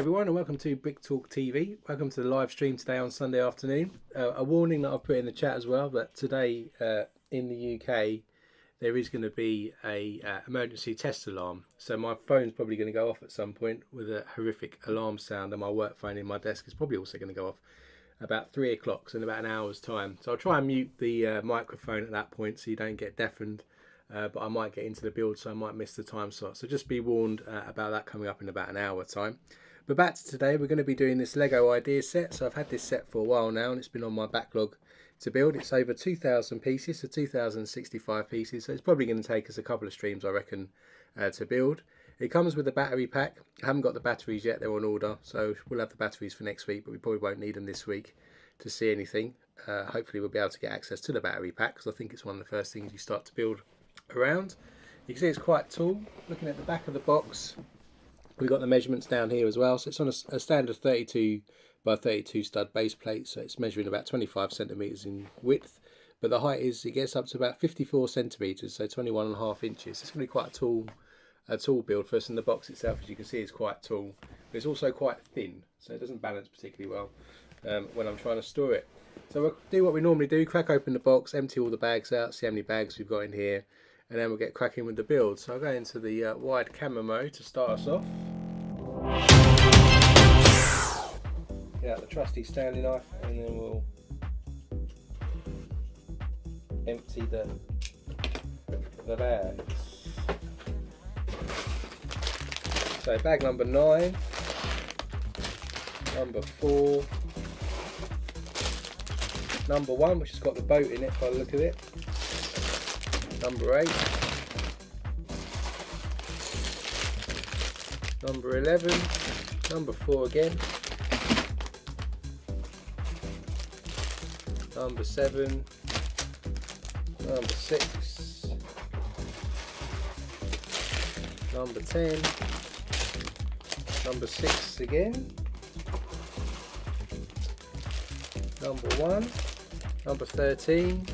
everyone, and welcome to Brick Talk TV. Welcome to the live stream today on Sunday afternoon. A warning that I've put in the chat as well, that today in the UK there is going to be a emergency test alarm. So my phone's probably going to go off at some point with a horrific alarm sound, and my work phone in my desk is probably also going to go off about 3 o'clock, so in about an hour's time. So I'll try and mute the microphone at that point so you don't get deafened. But I might get into the build, so I might miss the time slot. So just be warned about that coming up in about an hour time. But back to today, we're going to be doing this LEGO Ideas set. So I've had this set for a while now, and it's been on my backlog to build. It's over 2,000 pieces, so 2,065 pieces. So it's probably going to take us a couple of streams, I reckon, to build. It comes with a battery pack. I haven't got the batteries yet, they're on order. So we'll have the batteries for next week, but we probably won't need them this week to see anything. Hopefully we'll be able to get access to the battery pack, because I think it's one of the first things you start to build around. You can see it's quite tall. Looking at the back of the box, we've got the measurements down here as well. So it's on a standard 32 by 32 stud base plate, so it's measuring about 25 centimeters in width, but the height is, it gets up to about 54 centimeters, so 21.5 inches. It's going to be quite a tall build for us, and the box itself, as you can see, is quite tall, but it's also quite thin, so it doesn't balance particularly well when I'm trying to store it. So we'll do what we normally do: crack open the box, empty all the bags out, see how many bags we've got in here, and then we'll get cracking with the build. So I'll go into the wide camera mode to start us off. Get out the trusty Stanley knife, and then we'll empty the bags. So bag number 9, number 4, number 1, which has got the boat in it by the look of it, number 8, number 11, number 4 again, number 7, number 6, number 10, number 6 again, number 1, number 13,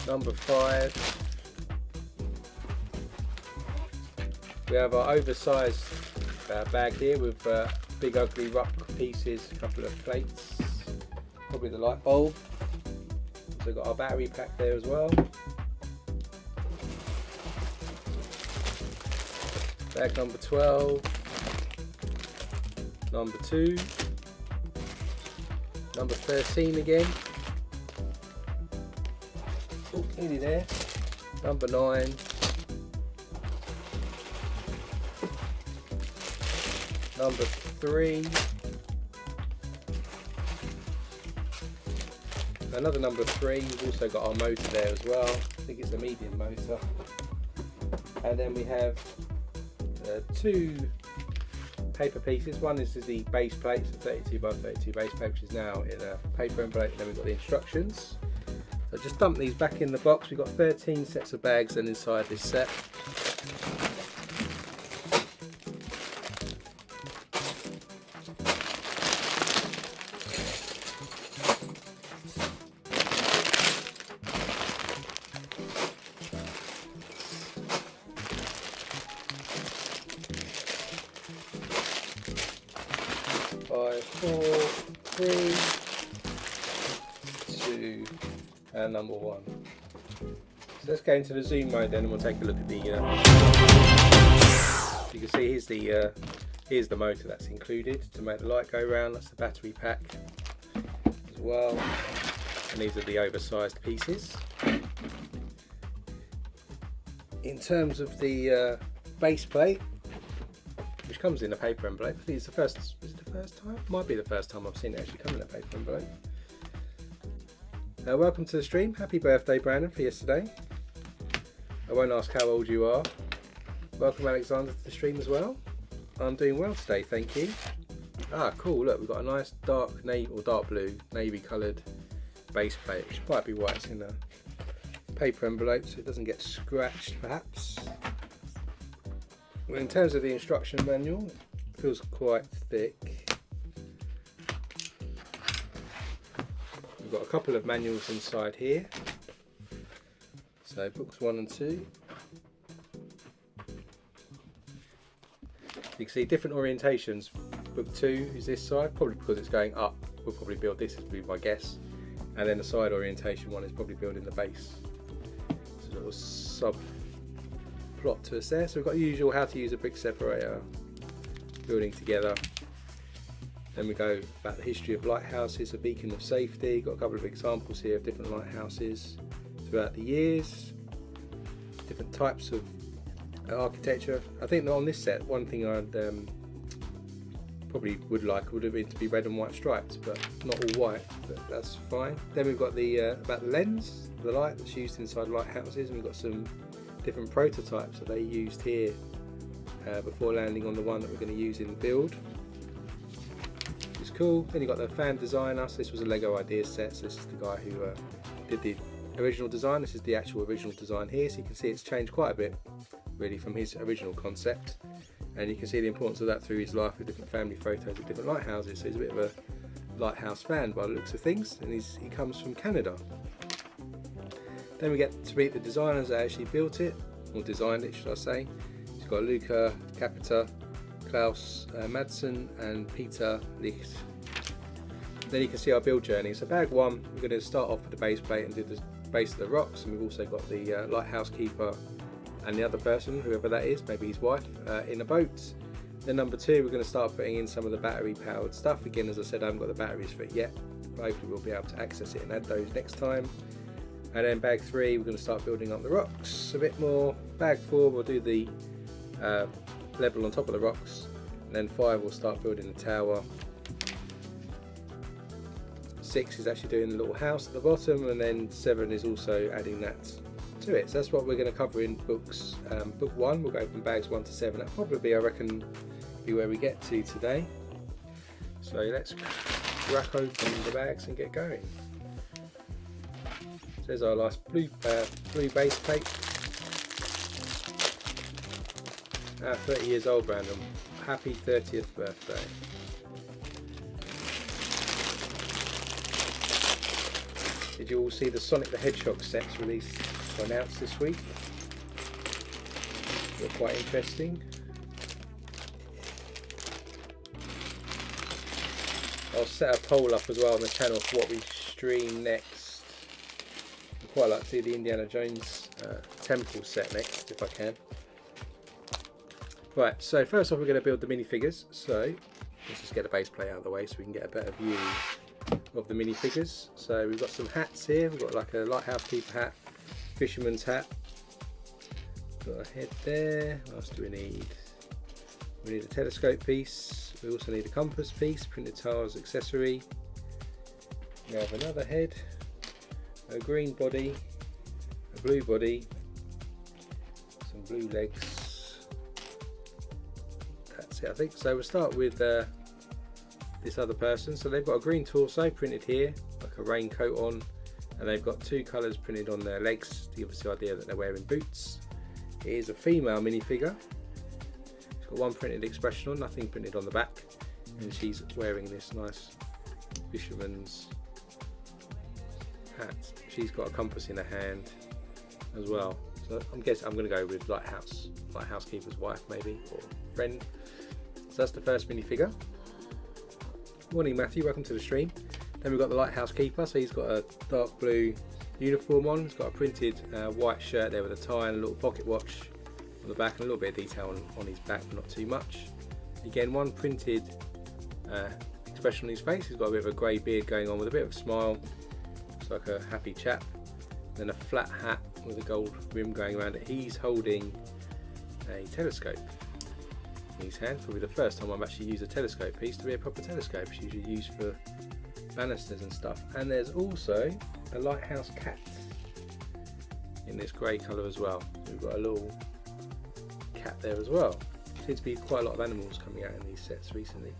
number 5. We have our oversized bag here with big ugly rock pieces, a couple of plates, probably the light bulb. Also got our battery pack there as well. Bag number 12, number 2, number 13 again. Oh, nearly there. Number 9. Number 3. Another number 3. We've also got our motor there as well. I think it's a medium motor. And then we have 2 paper pieces. One is the base plate, so 32 by 32 base plate, which is now in a paper envelope. And then we've got the instructions. So just dump these back in the box. We've got 13 sets of bags then inside this set. Five, 4, 3, 2, and number 1. So let's go into the zoom mode then, and we'll take a look at the. You can see here's the motor that's included to make the light go round. That's the battery pack as well, and these are the oversized pieces. In terms of the base plate, which comes in a paper envelope. I think it's the first. Is it the first time? Might be the first time I've seen it actually come in a paper envelope. Welcome to the stream. Happy birthday, Brandon, for yesterday. I won't ask how old you are. Welcome, Alexander, to the stream as well. I'm doing well today, thank you. Ah, cool. Look, we've got a nice dark navy or dark blue, navy coloured base plate, which might be why it's in a paper envelope, so it doesn't get scratched, perhaps. Well, in terms of the instruction manual, it feels quite thick. We've got a couple of manuals inside here. So books 1 and 2. You can see different orientations book 2 is this side, probably because it's going up. We'll probably build this, would be my guess. And then the side orientation one is probably building the base. So a little sub plot to us there. So we've got the usual how to use a brick separator, building together. Then we go about the history of lighthouses, a beacon of safety. Got a couple of examples here of different lighthouses throughout the years, different types of architecture. I think that on this set, one thing I'd probably would have been to be red and white stripes, but not all white, but that's fine. Then we've got the about the lens, the light that's used inside lighthouses, and we've got some different prototypes that they used here before landing on the one that we're going to use in the build. It's cool. Then you've got the fan designer. So this was a LEGO Ideas set, so this is the guy who did the original design. This is the actual original design here, so you can see it's changed quite a bit really from his original concept, and you can see the importance of that through his life with different family photos of different lighthouses. So he's a bit of a lighthouse fan by the looks of things, and he comes from Canada. Then we get to meet the designers that actually built it, or designed it should I say. He's got Luca Capita, Klaus Madsen and Peter Licht. Then you can see our build journey. So bag 1, we're going to start off with the base plate and do the base of the rocks, and we've also got the lighthouse keeper and the other person, whoever that is, maybe his wife, in a boat. Then number 2, we're going to start putting in some of the battery powered stuff. Again, as I said, I haven't got the batteries for it yet, but hopefully we'll be able to access it and add those next time. And then bag 3, we're going to start building up the rocks a bit more. Bag 4, we'll do the level on top of the rocks, and then 5, we'll start building the tower. 6 is actually doing the little house at the bottom, and then 7 is also adding that to it. So that's what we're going to cover in books. Book 1, we'll go from bags 1 to 7. That'll probably, I reckon, be where we get to today. So let's crack open the bags and get going. So there's our last blue base plate. 30 years old, Brandon. Happy 30th birthday. Did you all see the Sonic the Hedgehog sets released or announced this week? They're quite interesting. I'll set a poll up as well on the channel for what we stream next. I'd quite like to see the Indiana Jones temple set next, if I can. Right, so first off we're going to build the minifigures. So let's just get the base plate out of the way so we can get a better view of the minifigures. So we've got some hats here. We've got like a lighthouse keeper hat, fisherman's hat. Got a head there. What else do we need? We need a telescope piece. We also need a compass piece, printed tiles accessory. We have another head, a green body, a blue body, some blue legs. That's it, I think. So we'll start with this other person. So they've got a green torso printed here, like a raincoat on, and they've got 2 colours printed on their legs to give us the idea that they're wearing boots. It is a female minifigure. She's got 1 printed expression on, nothing printed on the back, and she's wearing this nice fisherman's hat. She's got a compass in her hand as well. So I'm guessing I'm going to go with lighthouse keeper's wife maybe, or friend. So that's the first minifigure. Morning Matthew, welcome to the stream. Then we've got the lighthouse keeper, so he's got a dark blue uniform on. He's got a printed white shirt there with a tie and a little pocket watch on the back, and a little bit of detail on his back, but not too much. Again, 1 printed expression on his face. He's got a bit of a grey beard going on with a bit of a smile. Looks like a happy chap. Then a flat hat with a gold rim going around it. He's holding a telescope in his hand. Probably the first time I've actually used a telescope piece to be a proper telescope. It's usually used for banisters and stuff. And there's also a lighthouse cat in this grey colour as well. So we've got a little cat there as well. Seems to be quite a lot of animals coming out in these sets recently.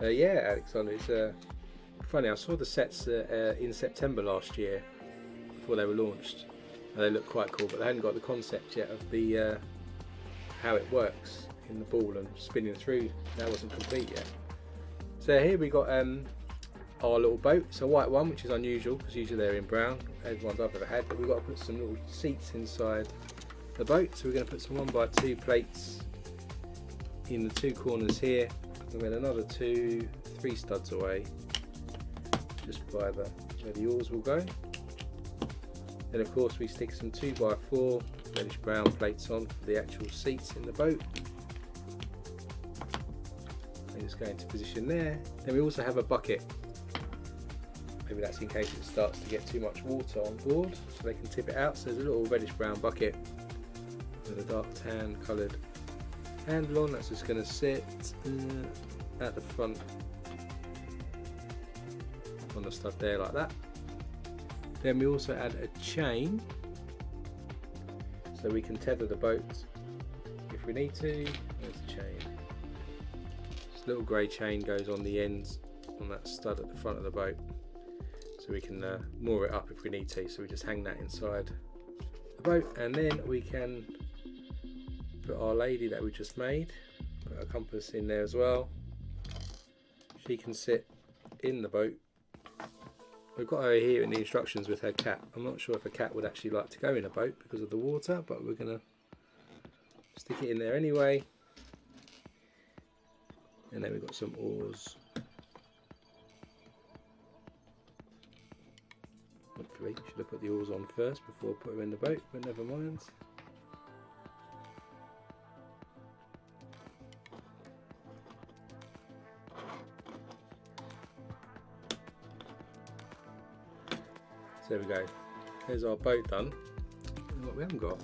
Yeah, Alexander, it's funny. I saw the sets in September last year before they were launched. They look quite cool, but they hadn't got the concept yet of the how it works in the ball and spinning through. That wasn't complete yet. So here we got our little boat. It's a white one, which is unusual because usually they're in brown, as ones I've ever had. But we've got to put some little seats inside the boat. So we're going to put some 1x2 plates in the two corners here, and then another 2, 3 studs away, just by where the oars will go. Then of course we stick some 2x4 reddish brown plates on for the actual seats in the boat. They just go into position there. Then we also have a bucket. Maybe that's in case it starts to get too much water on board, so they can tip it out. So there's a little reddish brown bucket with a dark tan coloured handle on. That's just going to sit at the front on the stud there like that. Then we also add a chain so we can tether the boat if we need to. There's the chain. This little grey chain goes on the ends on that stud at the front of the boat, so we can moor it up if we need to. So we just hang that inside the boat, and then we can put our lady that we just made, put a compass in there as well. She can sit in the boat. We've got her here in the instructions with her cat. I'm not sure if a cat would actually like to go in a boat because of the water, but we're going to stick it in there anyway. And then we've got some oars. Hopefully, should have put the oars on first before putting them in the boat, but never mind. So there we go. There's our boat done. And what we haven't got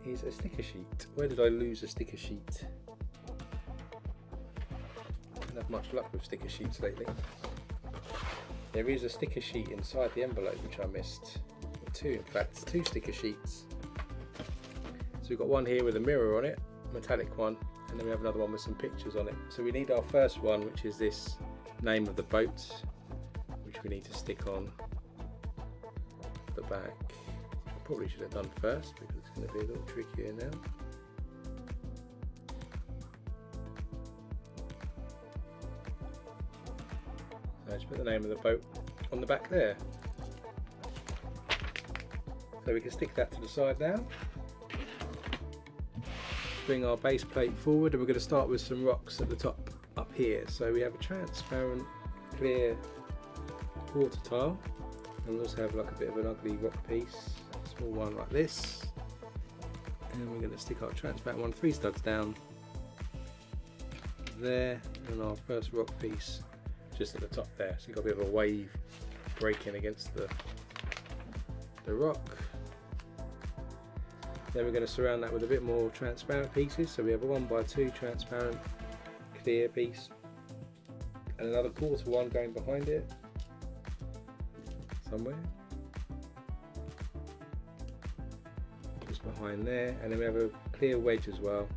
is a sticker sheet. Where did I lose a sticker sheet? I haven't had much luck with sticker sheets lately. There is a sticker sheet inside the envelope which I missed. Or two, in fact, 2 sticker sheets. So we've got one here with a mirror on it, metallic one, and then we have another one with some pictures on it. So we need our first one, which is this name of the boat, which we need to stick on the back. I probably should have done first because it's going to be a little trickier now. So just put the name of the boat on the back there. So we can stick that to the side now. Bring our base plate forward, and we're going to start with some rocks at the top up here. So we have a transparent clear water tile, and we also have like a bit of an ugly rock piece, a small one like this, and we're going to stick our transparent one 3 studs down there, and our first rock piece just at the top there, so you've got a bit of a wave breaking against the rock. Then we're going to surround that with a bit more transparent pieces, so we have a 1x2 transparent clear piece and another 1/4 one going behind it somewhere, just behind there, and then we have a clear wedge as well,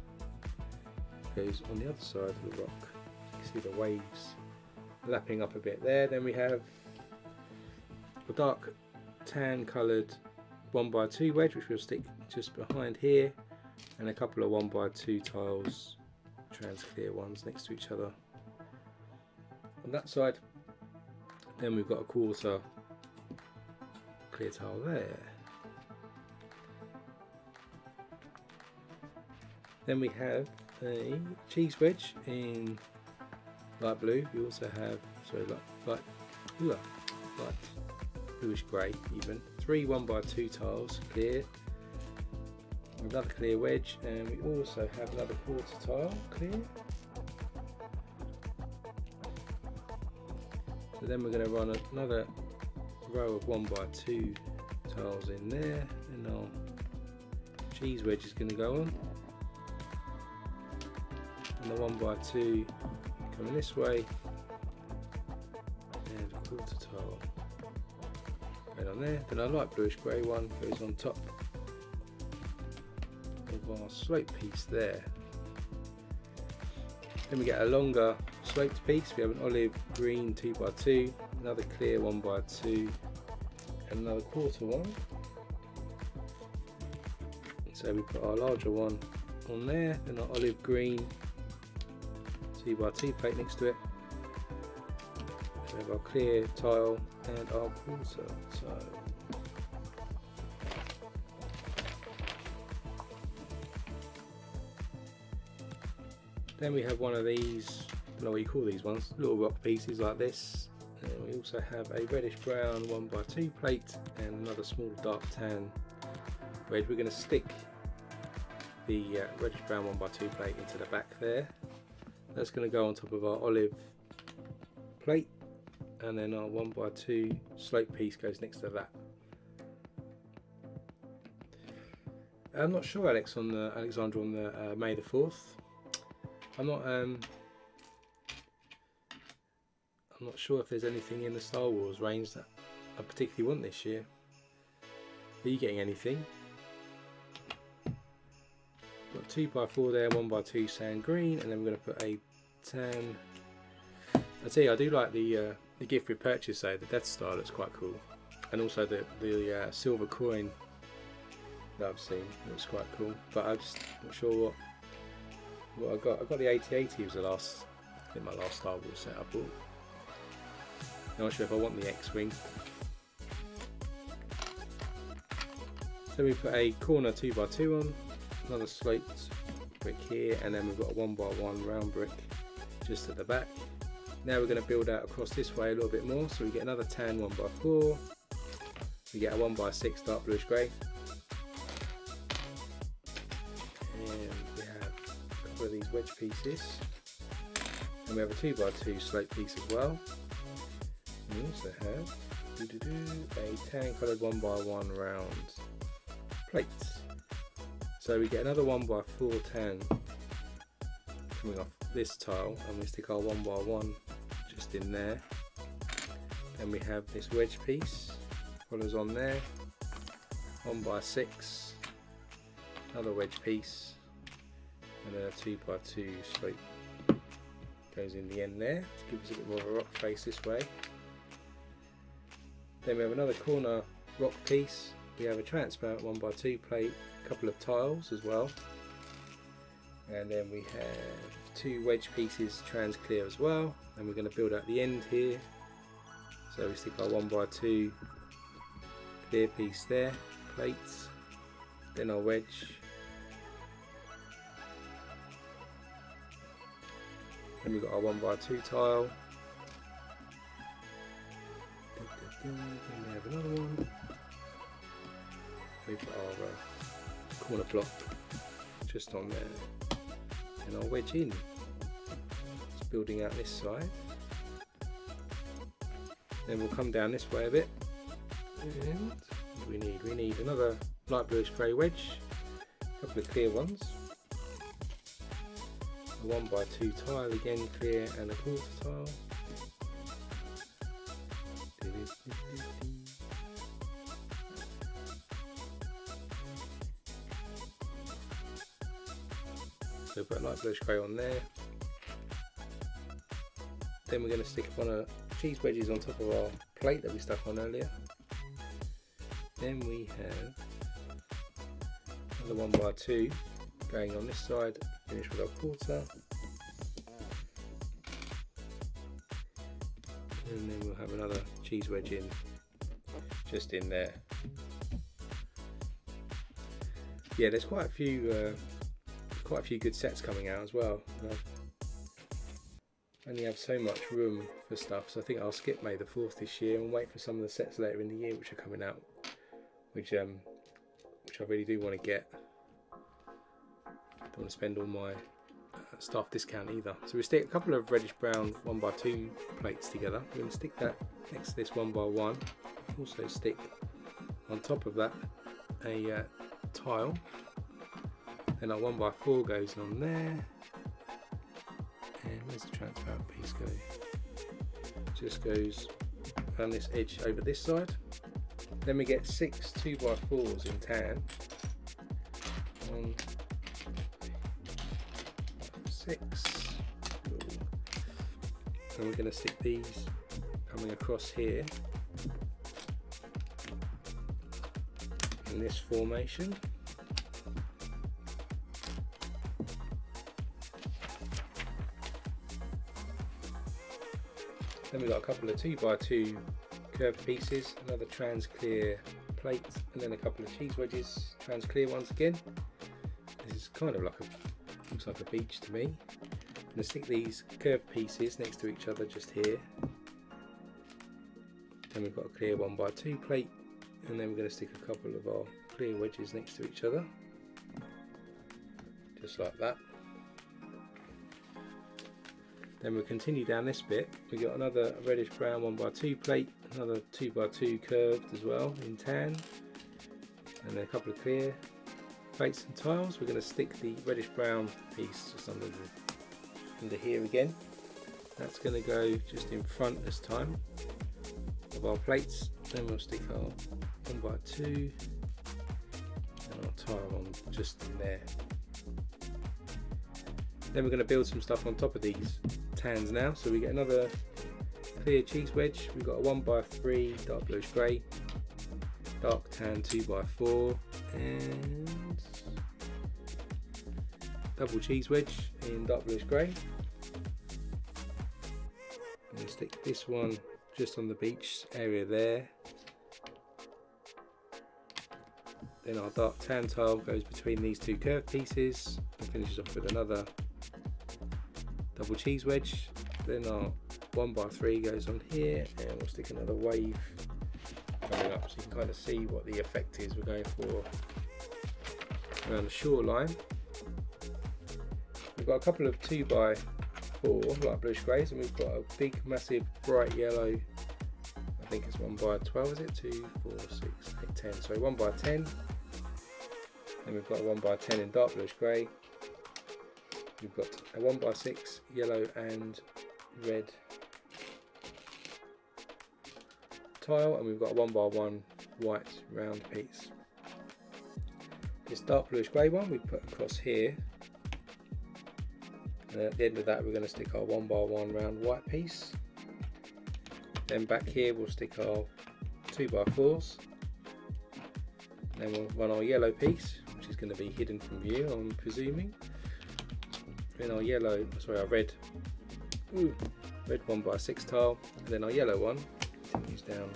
goes on the other side of the rock. You can see the waves lapping up a bit there. Then we have a dark tan coloured 1x2 wedge which we'll stick just behind here, and a couple of 1x2 tiles, trans clear ones next to each other on that side. Then we've got a 1/4 clear tile there. Then we have a cheese wedge in light blue. We also have light bluish grey even. 3 1x2 tiles clear, another clear wedge, and we also have another 1/4 tile clear. So then we're going to run another row of 1x2 tiles in there, and our cheese wedge is going to go on, and the 1x2 coming this way, and a 1/4 tile going on there. Then our light bluish grey one goes on top of our slope piece there. Then we get a longer sloped piece. We have an olive green 2x2, another clear 1x2, and another 1/4 one. So we put our larger one on there, and our olive green 2x2 plate next to it. We have our clear tile and our 1/4 tile. Then we have one of these, I don't know what you call these ones, little rock pieces like this. And we also have a reddish brown 1x2 plate and another small dark tan wedge. We're going to stick the reddish brown 1x2 plate into the back there. That's going to go on top of our olive plate, and then our 1x2 slope piece goes next to that. I'm not sure, Alexandra, on the May the 4th. I'm not sure if there's anything in the Star Wars range that I particularly want this year. Are you getting anything? Got 2x4 there, 1x2 sand green, and then we're going to put a tan. I tell you, I do like the gift with purchase though. The Death Star looks quite cool, and also the silver coin that I've seen looks quite cool. But I'm just not sure what I got. I got the 8080 was the last, I think my last Star Wars set I bought. Not sure if I want the X-Wing. So we put a corner 2x2 on, another sloped brick here, and then we've got a 1x1 round brick just at the back. Now we're going to build out across this way a little bit more, so we get another tan 1x4, we get a 1x6 dark bluish grey, and we have a couple of these wedge pieces, and we have a 2x2 slope piece as well. We also have a tan coloured 1x1 round plate. So we get another 1x4 tan coming off this tile, and we stick our 1x1 just in there. Then we have this wedge piece, follows on there, 1x6, another wedge piece, and then a 2x2 slope goes in the end there to give us a bit more of a rock face this way. Then we have another corner rock piece, we have a transparent 1x2 plate, a couple of tiles as well, and then we have two wedge pieces trans clear as well, and we're going to build out the end here. So we stick our 1x2 clear piece there, plates, then our wedge, then we've got our 1x2 tile. Then we have another one. We've got our corner block just on there, and our wedge in. Just building out this side. Then we'll come down this way a bit, and we need another light bluish grey wedge, a couple of clear ones, a 1x2 tile again clear, and a quarter tile. So put a light bluish grey on there. Then we're going to stick one of cheese wedges on top of our plate that we stuck on earlier. Then we have another 1x2 going on this side, finish with our quarter. And then we'll have another cheese wedge in, just in there. Yeah, there's quite a few good sets coming out as well. I only have so much room for stuff, so I think I'll skip May the 4th this year and wait for some of the sets later in the year which are coming out, which I really do want to get. Don't want to spend all my staff discount either. So we stick a couple of reddish brown 1x2 plates together. We're going to stick that next to this 1x1. Also stick on top of that a tile. Then our 1x4 goes on there. And where's the transparent piece go? Just goes around this edge over this side. Then we get 6 2x4s in tan. 1, 6. Cool. And we're going to stick these coming across here in this formation. Then we've got a couple of 2x2 curved pieces, another trans clear plate, and then a couple of cheese wedges, trans clear ones again. This is kind of like looks like a beach to me. going to stick these curved pieces next to each other just here. Then we've got a clear 1x2 plate, and then we're going to stick a couple of our clear wedges next to each other, just like that. Then we'll continue down this bit. We've got another reddish brown 1x2 plate, another 2x2 curved as well in tan, and then a couple of clear plates and tiles. We're going to stick the reddish brown piece just under here again. That's going to go just in front this time of our plates. Then we'll stick our 1x2 and our tile on just in there. Then we're going to build some stuff on top of these tans now. So we get another clear cheese wedge. We've got a 1x3 dark bluish grey, dark tan 2x4, and double cheese wedge in dark bluish grey. And stick this one just on the beach area there. Then our dark tan tile goes between these two curved pieces and finishes off with another double cheese wedge. Then our 1x3 goes on here, and we'll stick another wave coming up so you can kind of see what the effect is we're going for around the shoreline. We've got a couple of 2x4 light bluish greys, and we've got a big massive bright yellow, I think it's 1x12, is it? 2, 4, 6, 8, 10, so 1x10. Then we've got a 1x10 in dark bluish grey. We've got a 1x6 yellow and red tile, and we've got a 1x1 white round piece. This dark bluish grey one we put across here, and at the end of that we're going to stick our 1x1 round white piece. Then back here we'll stick our 2x4s, and then we'll run our yellow piece, which is going to be hidden from view, I'm presuming. Then our red 1x6 tile, and then our yellow one continues down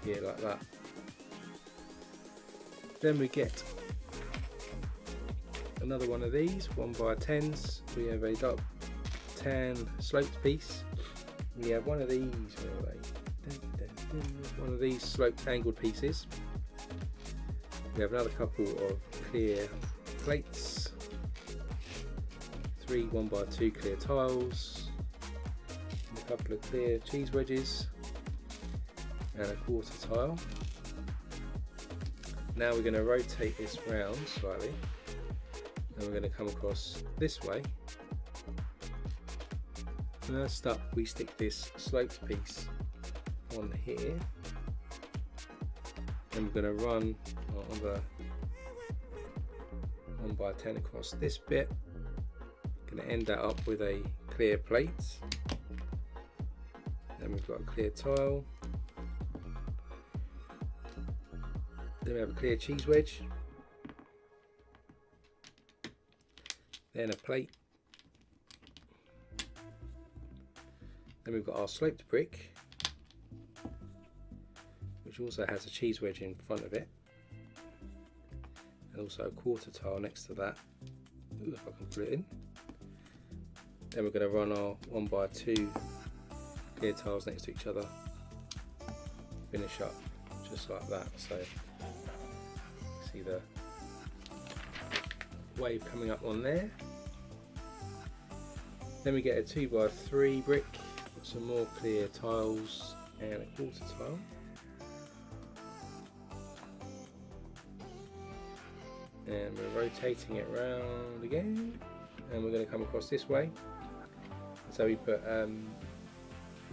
here like that. Then we get another one of these 1x10s. We have a dark tan sloped piece. We have one of these, one of these sloped angled pieces. We have another couple of clear plates, 3 1x2 clear tiles, and a couple of clear cheese wedges, and a quarter tile. Now we're going to rotate this round slightly, and we're going to come across this way. First up, we stick this sloped piece on here, and we're going to run on the 1x10 across this bit. Going to end that up with a clear plate. Then we've got a clear tile. Then we have a clear cheese wedge. Then a plate. Then we've got our sloped brick, which also has a cheese wedge in front of it, and also a quarter tile next to that. Ooh, if I can put it in. Then we're going to run our 1x2 clear tiles next to each other, finish up just like that. So see the wave coming up on there. Then we get a 2x3 brick, some more clear tiles and a quarter tile. And we're rotating it round again, and we're going to come across this way. So we put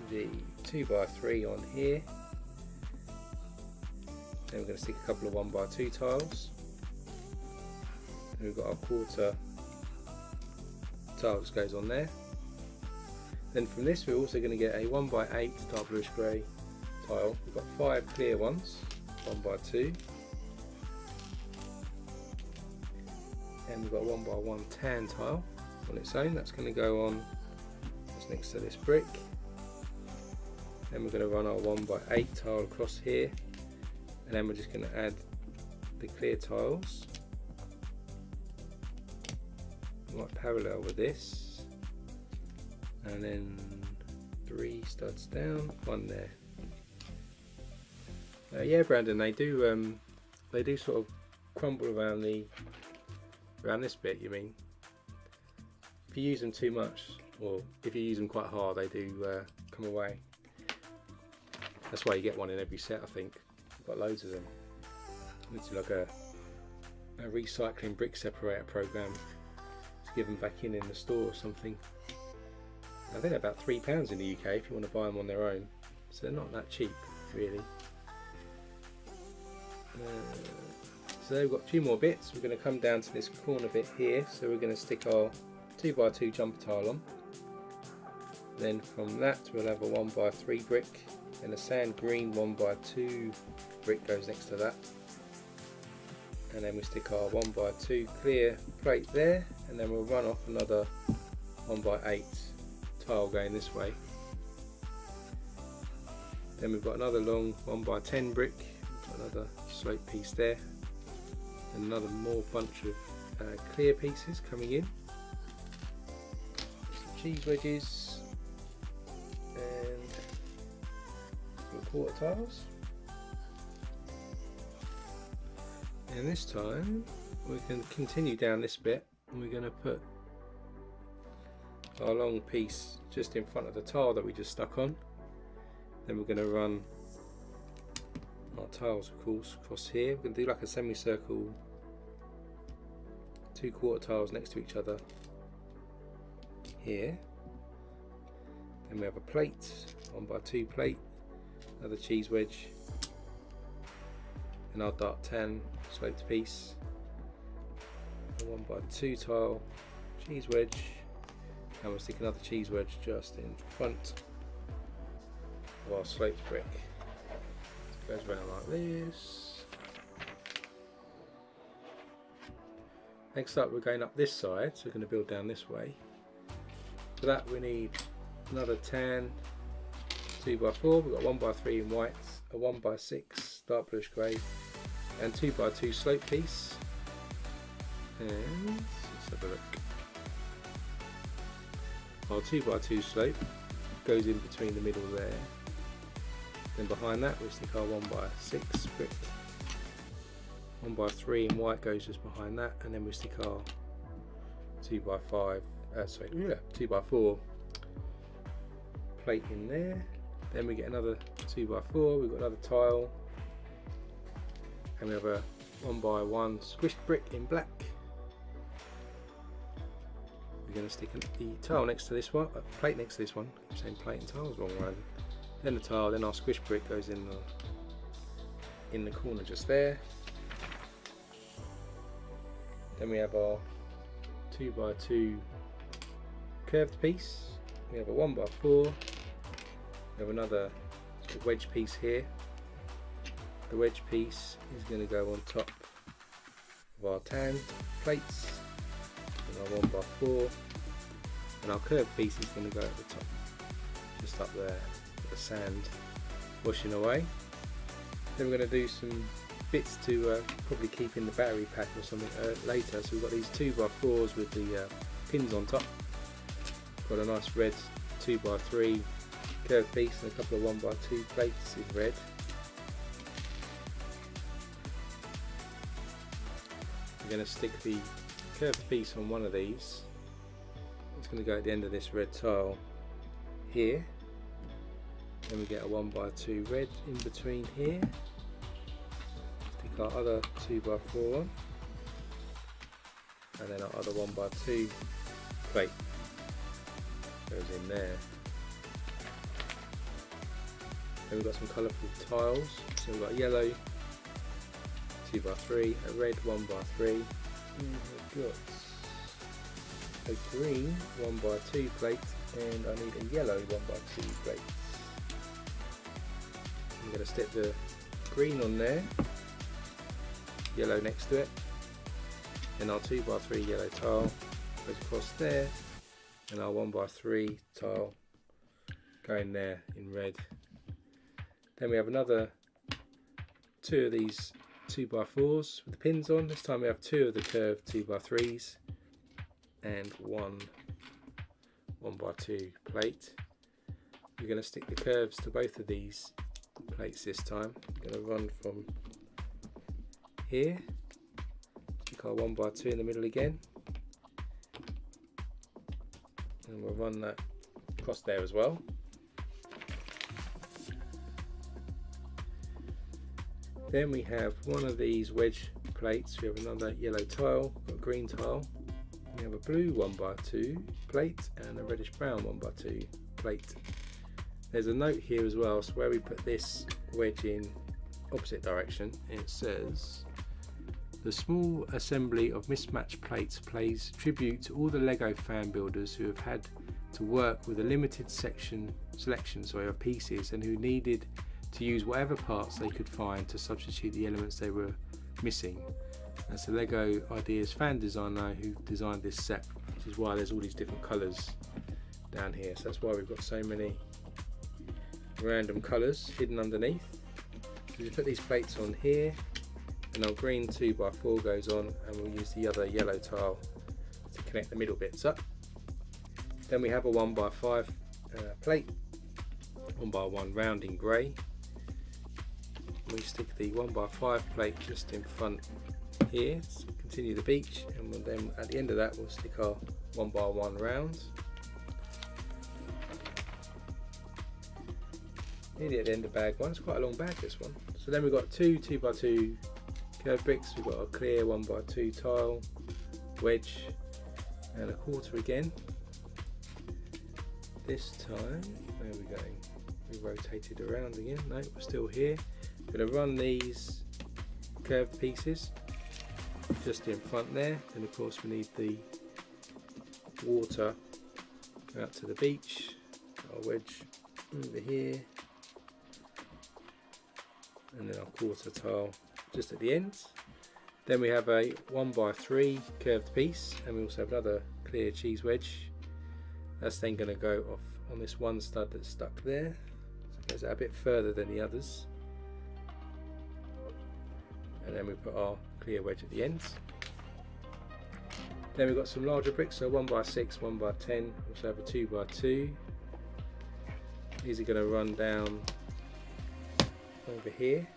the 2x3 on here. Then we're going to stick a couple of 1x2 tiles. Then we've got our quarter tile that goes on there. Then from this we're also going to get a 1x8 dark bluish grey tile. We've got 5 clear ones, 1x2. And we've got a 1x1 tan tile on its own. That's going to go on just next to this brick. Then we're going to run our 1x8 tile across here, and then we're just going to add the clear tiles right parallel with this, and then 3 studs down, 1 there. Yeah, Brandon, they do sort of crumble around this bit. You mean if you use them too much, or if you use them quite hard, they do come away. That's why you get one in every set, I think. I've got loads of them. It's like a recycling brick separator program to give them back in the store or something. I think they're about £3 in the UK if you want to buy them on their own, so they're not that cheap really. So we've got a few more bits. We're going to come down to this corner bit here, so we're going to stick our 2x2 jumper tile on. Then from that we'll have a 1x3 brick, and a sand green 1x2 brick goes next to that, and then we stick our 1x2 clear plate there, and then we'll run off another 1x8 tile going this way. Then we've got another long 1x10 brick, another slope piece there, and another more bunch of clear pieces coming in, some cheese wedges and some quarter tiles. And this time we can continue down this bit, and we're going to put our long piece just in front of the tile that we just stuck on. Then we're going to run our tiles, of course, across here. We're going to do like a semicircle, 2 quarter tiles next to each other here. Then we have a plate, 1x2 plate, another cheese wedge, and our dark tan sloped piece, a 1x2 tile, cheese wedge, and we'll stick another cheese wedge just in front of our sloped brick. So it goes around like this. Next up, we're going up this side, so we're going to build down this way. For that we need another tan 2x4, we've got 1x3 in white, a 1x6 dark bluish grey, and 2x2 slope piece. And let's have a look. Our 2x2 slope goes in between the middle there. Then behind that we'll stick our 1x6 brick. 1x3 in white goes just behind that, and then we stick our 2x4 plate in there. Then we get another 2x4, we've got another tile, and we have a 1x1 squished brick in black. We're going to stick the tile next to this one, plate next to this one. I keep saying plate and tiles wrong way. Then the tile, then our squished brick goes in the corner just there. Then we have our 2x2 curved piece. We have a 1x4. We have another sort of wedge piece here. The wedge piece is going to go on top of our tan plates, and our 1x4, and our curved piece is going to go at the top, just up there with the sand washing away. Then we're going to do some bits to probably keep in the battery pack or something later. So we've got these 2x4s with the pins on top. Got a nice red 2x3 curved piece and a couple of 1x2 plates in red. We're going to stick the curved piece on one of these. It's going to go at the end of this red tile here. Then we get a 1x2 red in between here. Stick our other 2x4 on, and then our other 1x2 plate goes in there. Then we've got some colourful tiles. So we've got a yellow 2x3, a red 1x3, and we've got a green 1x2 plate, and I need a yellow 1x2 plate. I'm going to stick the green on there, yellow next to it, and our 2x3 yellow tile goes across there, and our 1x3 tile going there in red. Then we have another 2 of these 2x4s with the pins on. This time we have 2 of the curved 2x3s and 1 1x2 plate. We're going to stick the curves to both of these plates this time. We're going to run from here, stick our 1x2 in the middle again, and we'll run that across there as well. Then we have one of these wedge plates. We have another yellow tile, got a green tile. We have a blue 1x2 plate and a reddish brown 1x2 plate. There's a note here as well, so where we put this wedge in opposite direction, it says, "The small assembly of mismatched plates pays tribute to all the LEGO fan builders who have had to work with a limited selection of pieces and who needed to use whatever parts they could find to substitute the elements they were missing." That's the LEGO Ideas fan designer who designed this set, which is why there's all these different colours down here. So that's why we've got so many random colours hidden underneath. So we put these plates on here, and our green 2x4 goes on, and we'll use the other yellow tile to connect the middle bits up. Then we have a 1x5 plate, 1x1 round in grey. We stick the 1x5 plate just in front here to continue the beach, and then at the end of that we'll stick our 1x1 rounds. Nearly at the end of bag one. It's quite a long bag, this one. So then we've got two 2x2 curved bricks. We've got a clear 1x2 tile, wedge, and a quarter again. This time, where are we going? We rotated around again. No, we're still here. We're going to run these curved pieces just in front there, and of course we need the water out to the beach. Our wedge over here, and then our quarter tile just at the ends. Then we have a 1x3 curved piece, and we also have another clear cheese wedge. That's then going to go off on this one stud that's stuck there, so it goes out a bit further than the others. And then we put our clear wedge at the ends. Then we've got some larger bricks, so 1x6, 1x10, also have a 2x2. These are going to run down over here.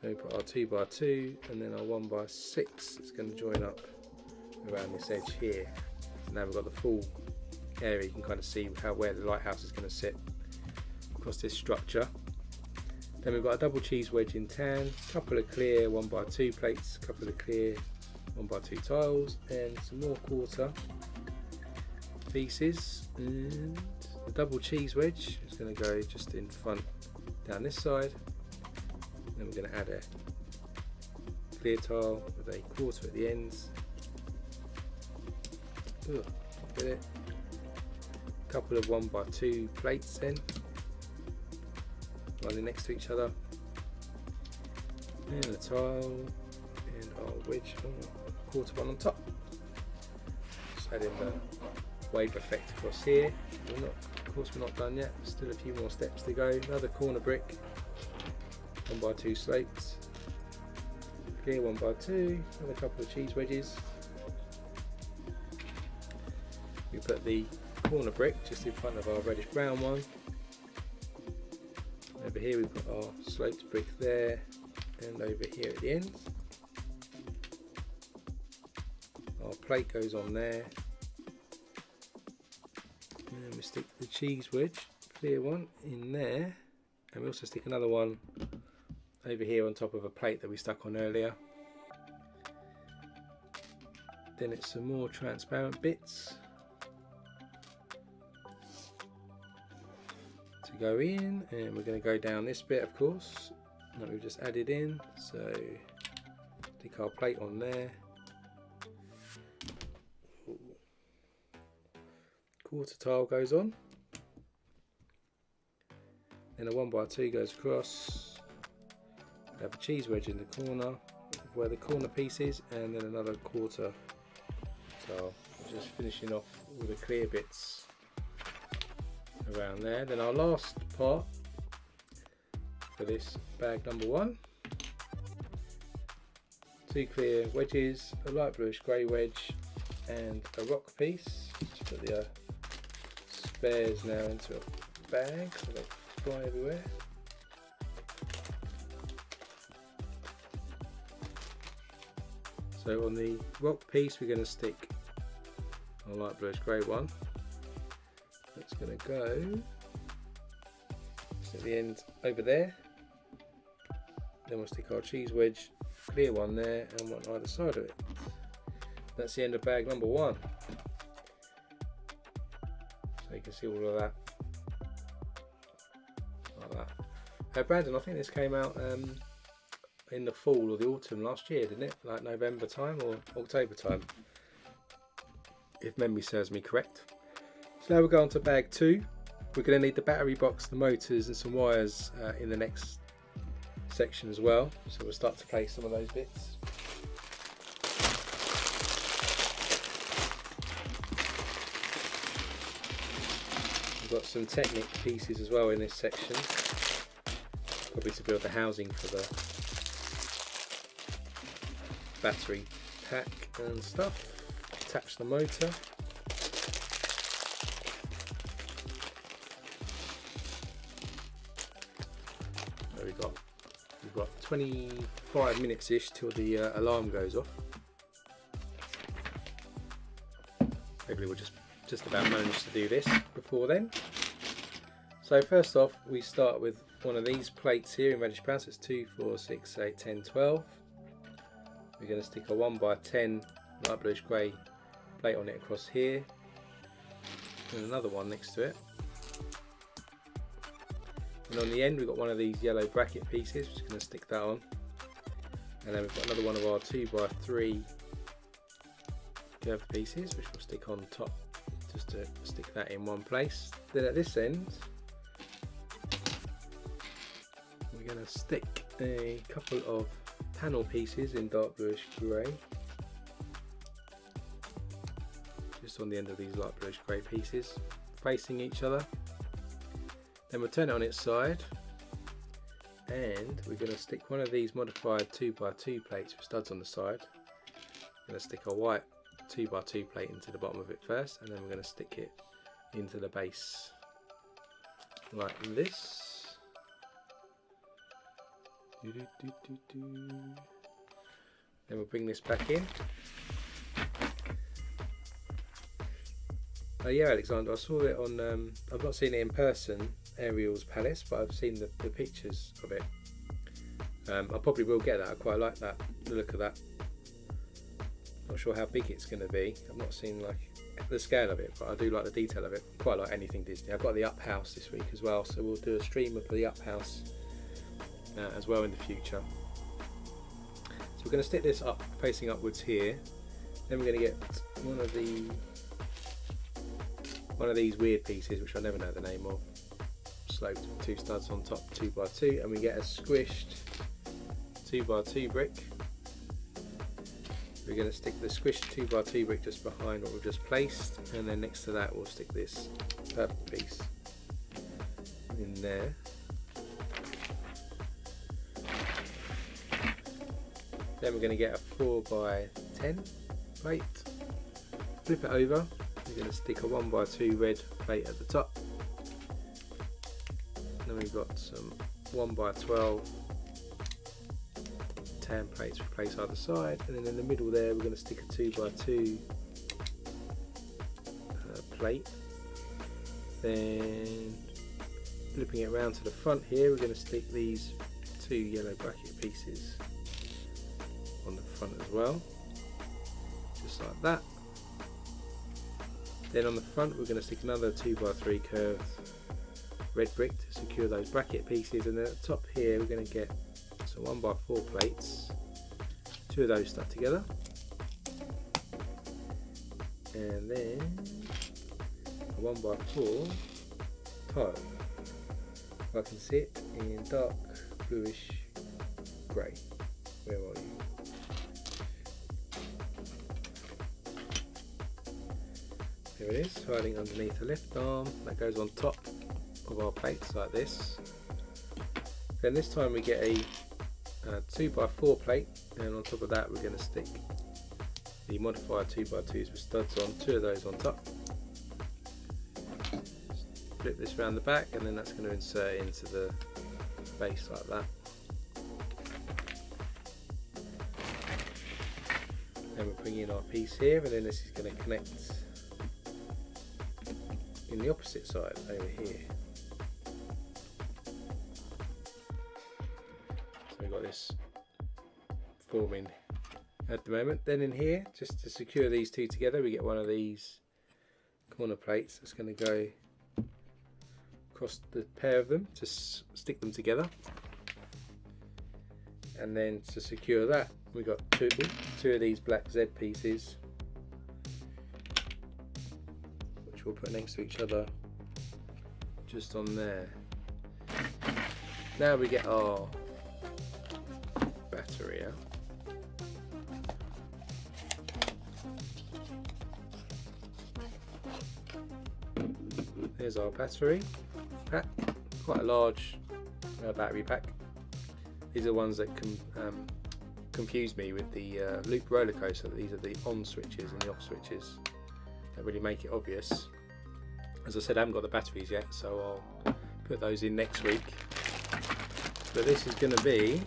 So we put our 2x2, and then our 1x6 is going to join up around this edge here. So now we've got the full area. You can kind of see where the lighthouse is going to sit across this structure. Then we've got a double cheese wedge in tan, a couple of clear 1x2 plates, a couple of clear 1x2 tiles, and some more quarter pieces. And the double cheese wedge is going to go just in front down this side. Then we're going to add a clear tile with a quarter at the ends. Look at it. A couple of 1x2 plates then, running next to each other, and a tile, and our wedge, quarter one on top. Just adding the wave effect across here. Of course we're not done yet, still a few more steps to go. Another corner brick, 1x2 slopes, clear 1x2, and a couple of cheese wedges. We put the corner brick just in front of our reddish brown one. Over here we've got our sloped brick there, and over here at the end our plate goes on there, and we stick the cheese wedge, clear one, in there, and we also stick another one over here on top of a plate that we stuck on earlier. Then it's some more transparent bits to go in, and we're going to go down this bit, of course, that we've just added in. So stick our plate on there, quarter tile goes on, then a 1x2 goes across. We have a cheese wedge in the corner where the corner piece is, and then another quarter tile. Just finishing off all the clear bits around there. Then our last part for this bag number one, two clear wedges, a light bluish grey wedge, and a rock piece. Just put the spares now into a bag so they fly everywhere. So on the rock piece we're going to stick a light bluish grey one. That's going to go at the end over there. Then we'll stick our cheese wedge clear one there and one either side of it. That's the end of bag number 1. So you can see all of that like that. Brandon, I think this came out in the fall or the autumn last year, didn't it? Like November time or October time, if memory serves me correct. So now we'll go on to bag 2. We're going to need the battery box, the motors and some wires in the next section as well. So we'll start to place some of those bits. We've got some Technic pieces as well in this section, probably to build the housing for the battery pack and stuff. Attach the motor. There we've got 25 minutes ish till the alarm goes off. Hopefully we'll just about manage to do this before then. So first off we start with one of these plates here in reddish brown, so it's 2, 4, 6, 8, 10, 12. We're going to stick a 1x10 light bluish grey plate on it across here, and another one next to it. And on the end we've got one of these yellow bracket pieces, which is going to stick that on. And then we've got another one of our 2x3 curved pieces, which we'll stick on top just to stick that in one place. Then at this end we're going to stick a couple of panel pieces in dark bluish grey, just on the end of these light bluish grey pieces, facing each other. Then we'll turn it on its side, and we're going to stick one of these modified 2x2 plates with studs on the side. We're going to stick a white 2x2 plate into the bottom of it first, and then we're going to stick it into the base like this. Then we'll bring this back in. Oh yeah, Alexander, I saw it on, I've not seen it in person, Ariel's Palace, but I've seen the pictures of it. I probably will get that. I quite like that, the look of that. Not sure how big it's going to be. I've not seen like the scale of it, but I do like the detail of it. Quite like anything Disney. I've got the Up House this week as well, so we'll do a stream of the Up House as well in the future. So we're going to stick this up, facing upwards here. Then we're going to get one of these weird pieces, which I never know the name of, sloped with 2 studs on top, 2x2, and we get a squished 2x2 brick. We're going to stick the squished 2x2 brick just behind what we've just placed, and then next to that we'll stick this purple piece in there. Then we're going to get a 4x10 plate, flip it over. We're going to stick a 1x2 red plate at the top. Then we've got some 1x12 tan plates we place either side, and then in the middle there we're going to stick a 2x2 plate. Then flipping it around to the front here, we're going to stick these 2 yellow bracket pieces on the front as well, just like that. Then on the front we're going to stick another 2x3 curved red brick to secure those bracket pieces, and then at the top here we're going to get some 1x4 plates, 2 of those stuck together, and then a 1x4 tile. I can see it in dark bluish grey. Where are you? Here it is, hiding underneath the left arm. That goes on top of our plates like this. Then this time we get a 2x4 plate, and on top of that we're going to stick the modified 2x2s with studs on, 2 of those on top. flip this around the back, and then that's going to insert into the base like that. Then we'll bring in our piece here, and then this is going to connect in the opposite side over here. So we've got this forming at the moment. Then in here, just to secure these two together, we get one of these corner plates that's going to go across the pair of them to stick them together. And then to secure that, we've got two of these black Z pieces, which we'll put next to each other just on there. Now we get our battery out. There's our battery pack, quite a large battery pack. These are ones that can confuse me with the loop roller coaster. These are the on switches and the off switches that really make it obvious. As I said, I haven't got the batteries yet, so I'll put those in next week. But this is going to be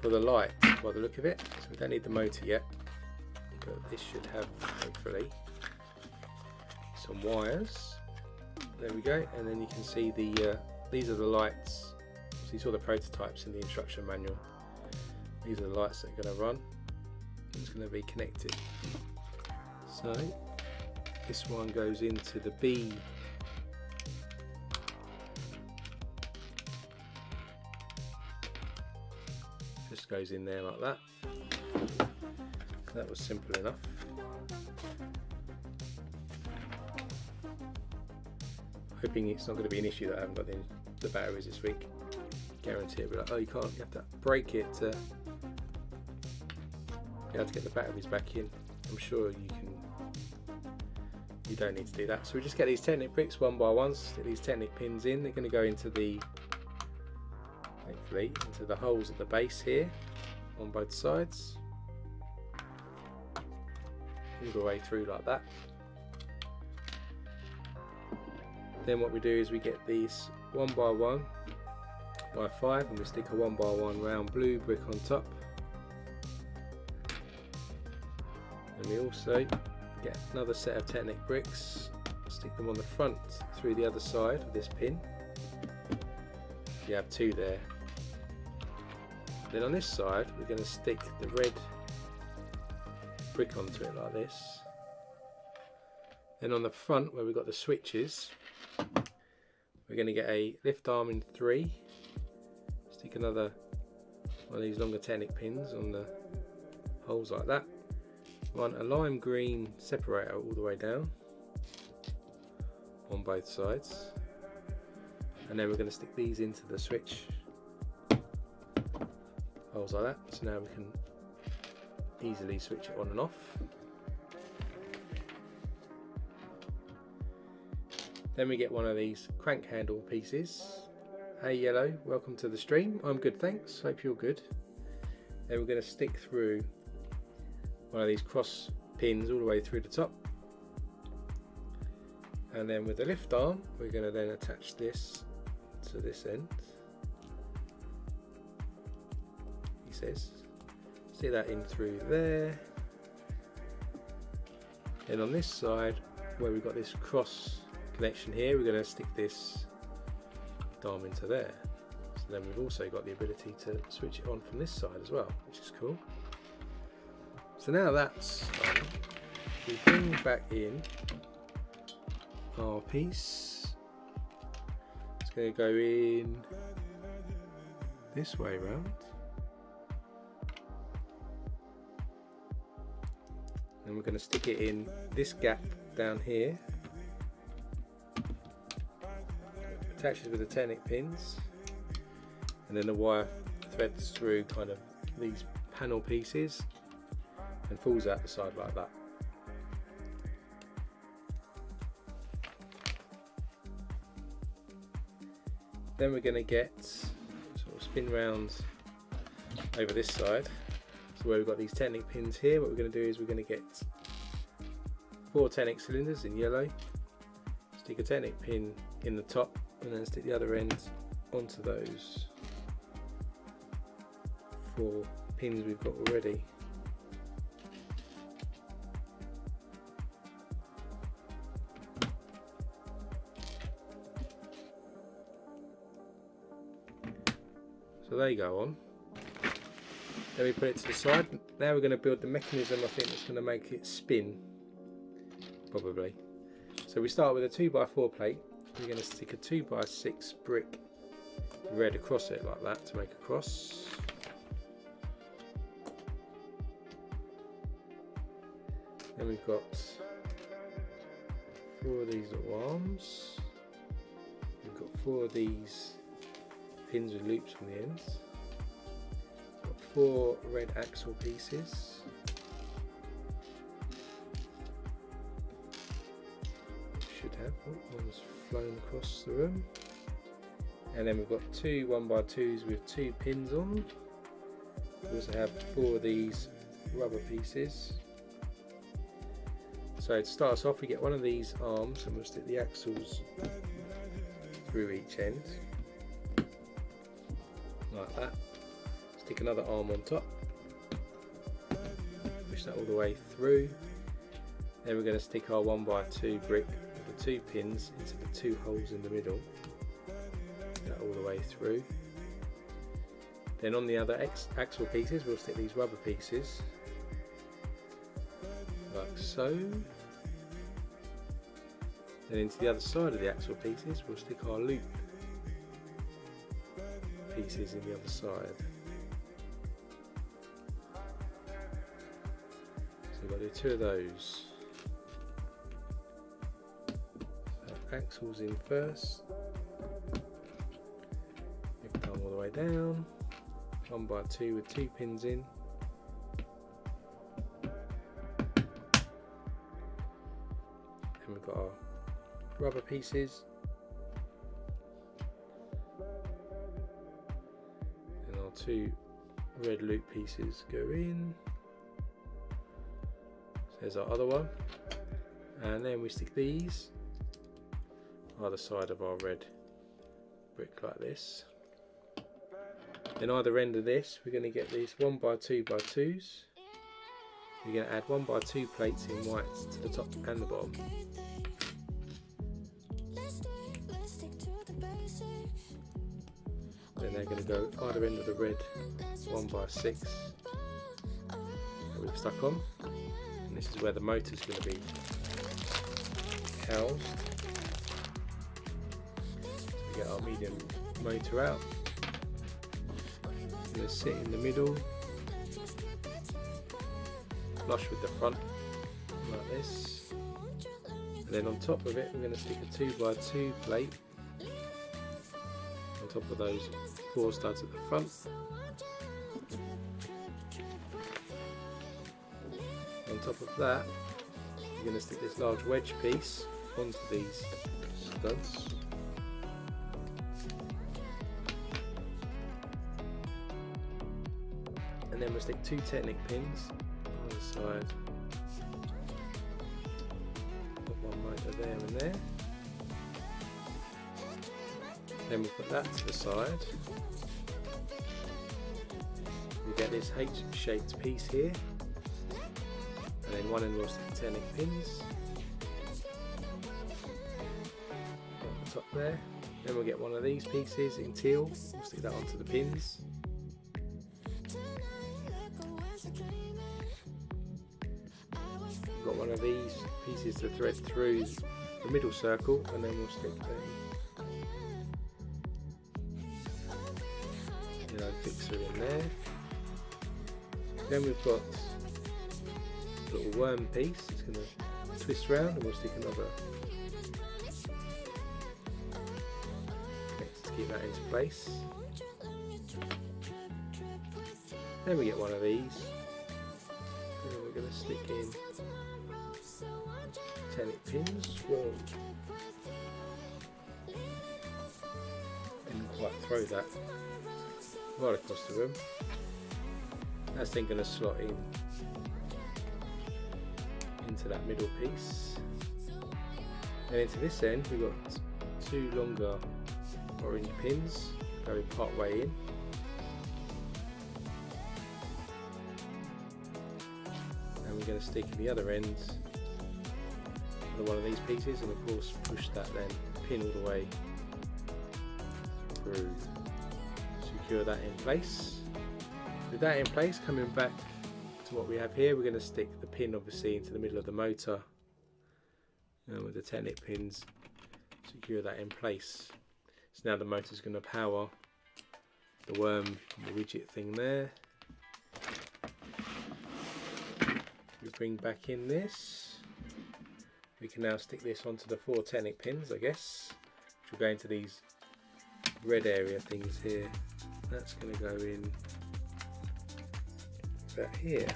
for the light by the look of it, so we don't need the motor yet, but this should have hopefully some wires. There we go, and then you can see the these are the lights. So you saw the prototypes in the instruction manual. These are the lights that are going to run. It's going to be connected. So this one goes into the B just goes in there like that. That was simple enough. Hoping it's not going to be an issue that I haven't got the batteries this week. Guarantee it'll be like, oh, you can't, you have to break it to be able to get the batteries back in. I'm sure you don't need to do that. So we just get these Technic bricks one by one, stick these Technic pins in. They're going to go into the, hopefully, into the holes at the base here on both sides, all the way through like that. Then what we do is we get these 1 by 1 by 5, and we stick a 1 by 1 round blue brick on top. And we also get another set of Technic bricks, stick them on the front through the other side of this pin. You have 2 there. Then on this side we're going to stick the red brick onto it like this. Then on the front where we've got the switches, we're going to get a lift arm in 3, stick another one of these longer Technic pins on the holes like that, run a lime green separator all the way down on both sides, and then we're going to stick these into the switch holes like that, so now we can easily switch it on and off. Then we get one of these crank handle pieces. Hey Yellow, welcome to the stream. I'm good, thanks. Hope you're good. Then we're going to stick through one of these cross pins all the way through the top. And then with the lift arm, we're going to then attach this to this end. He says, see that in through there. Then on this side, where we've got this cross connection here, we're going to stick this arm into there. So then we've also got the ability to switch it on from this side as well, which is cool. So now that's done, we bring back in our piece. It's going to go in this way round, and we're going to stick it in this gap down here. Attaches with the Technic pins, and then the wire threads through kind of these panel pieces and falls out the side like that. Then we're going to get sort of spin round over this side, so where we've got these Technic pins here. What we're going to do is we're going to get 4 Technic cylinders in yellow, stick a Technic pin in the top and then stick the other end onto those 4 pins we've got already. So they go on. Then we put it to the side. Now we're going to build the mechanism, I think, that's going to make it spin, probably. So we start with a 2x4 plate. We're going to stick a 2x6 brick red across it like that to make a cross. Then we've got 4 of these little arms. We've got 4 of these pins with loops on the ends. We've got 4 red axle pieces. Should have, one's flown across the room. And then we've got 2 1x2s with 2 pins on. We also have 4 of these rubber pieces. So to start us off, we get one of these arms and we'll stick the axles through each end, like that. Stick another arm on top, push that all the way through. Then we're going to stick our 1x2 brick with the 2 pins into the 2 holes in the middle, that all the way through. Then on the other axle pieces, we'll stick these rubber pieces, like so. Then into the other side of the axle pieces, we'll stick our loop pieces in the other side. So we've got to do 2 of those. So axles in first. Make them all the way down. 1x2 with 2 pins in. And we've got our rubber pieces, and our 2 red loop pieces go in. So there's our other one, and then we stick these either side of our red brick like this. Then either end of this, we're going to get these 1x2x2s. We're going to add 1x2 plates in white to the top and the bottom. Then they're going to go either end of the red 1x6 that we've stuck on, and this is where the motor is going to be housed. So we get our medium motor out. It's going to sit in the middle, flush with the front, like this. And then on top of it, we're going to stick a 2x2 plate on top of those 4 studs at the front. On top of that, you're going to stick this large wedge piece onto these studs. And then we'll stick 2 Technic pins on the side. Put one motor there and there. Then we'll put that to the side. We'll get this H-shaped piece here, and then one end we'll stick Technic pins at the top there. Then we'll get one of these pieces in teal, we'll stick that onto the pins. We've got one of these pieces to thread through the middle circle, and then we'll stick a fixer in there. Then we've got a little worm piece. It's going to twist round, and we'll stick another to keep that into place. Then we get one of these, and then we're going to stick in Technic pins. Whoa! Didn't quite throw that right across the room. That's then going to slot in into that middle piece. And into this end we've got two longer orange pins going part way in. And we're going to stick the other end of one of these pieces, and of course push that then pin all the way through. Secure that in place. With that in place, coming back to what we have here, we're going to stick the pin obviously into the middle of the motor, and with the Technic pins secure that in place. So now the motor is going to power the worm, the widget thing there. We bring back in this. We can now stick this onto the 4 Technic pins, I guess, which will go into these red area things here. That's going to go in about here,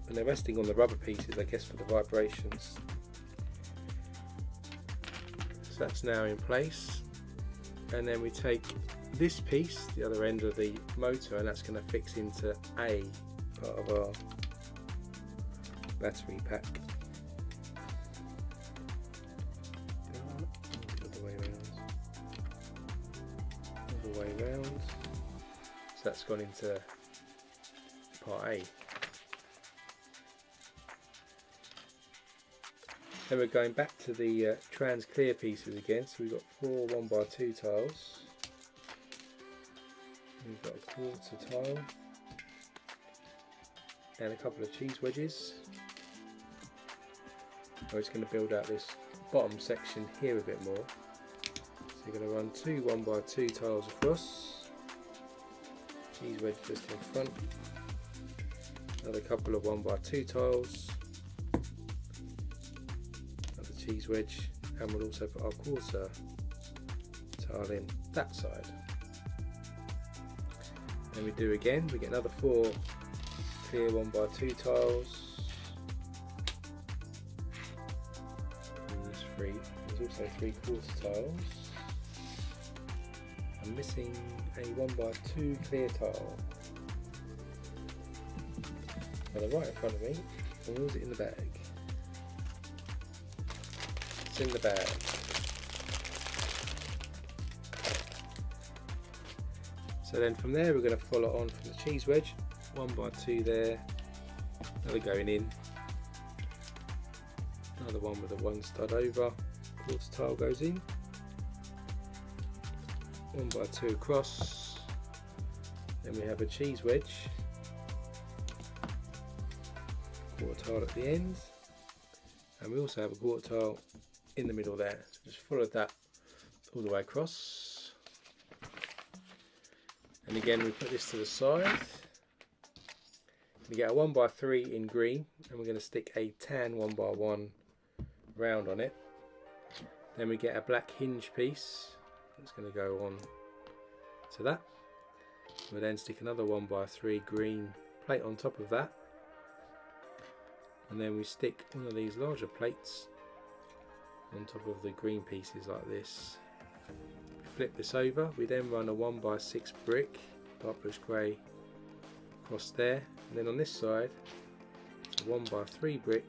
and they're resting on the rubber pieces, I guess, for the vibrations. So that's now in place, and then we take this piece, the other end of the motor, and that's going to fix into A, part of our battery pack. Way round, so that's gone into part A. Then we're going back to the trans clear pieces again, so we've got 4 1x2 tiles, we've got a quarter tile and a couple of cheese wedges. I'm just going to build out this bottom section here a bit more. So you're going to run 2 1x2 tiles across, cheese wedge just in front, another couple of 1x2 tiles, another cheese wedge, and we'll also put our quarter tile in that side. Then we do again, we get another 4 clear 1x2 tiles, and there's also 3 quarter tiles. I'm missing a 1x2 clear tile. On the right in front of me, or is it in the bag? It's in the bag. So then from there we're going to follow on from the cheese wedge, 1x2 there, another going in, another one with a 1 stud over, quarter tile goes in, 1x2 across, then we have a cheese wedge, quarter tile at the end, and we also have a quarter tile in the middle there. So just follow that all the way across, and again we put this to the side. We get a 1x3 in green, and we're going to stick a tan 1x1 round on it. Then we get a black hinge piece that's going to go on to that. We'll then stick another 1x3 green plate on top of that, and then we stick one of these larger plates on top of the green pieces like this. Flip this over, we then run a 1x6 brick, dark bluish grey, across there, and then on this side it's a 1x3 brick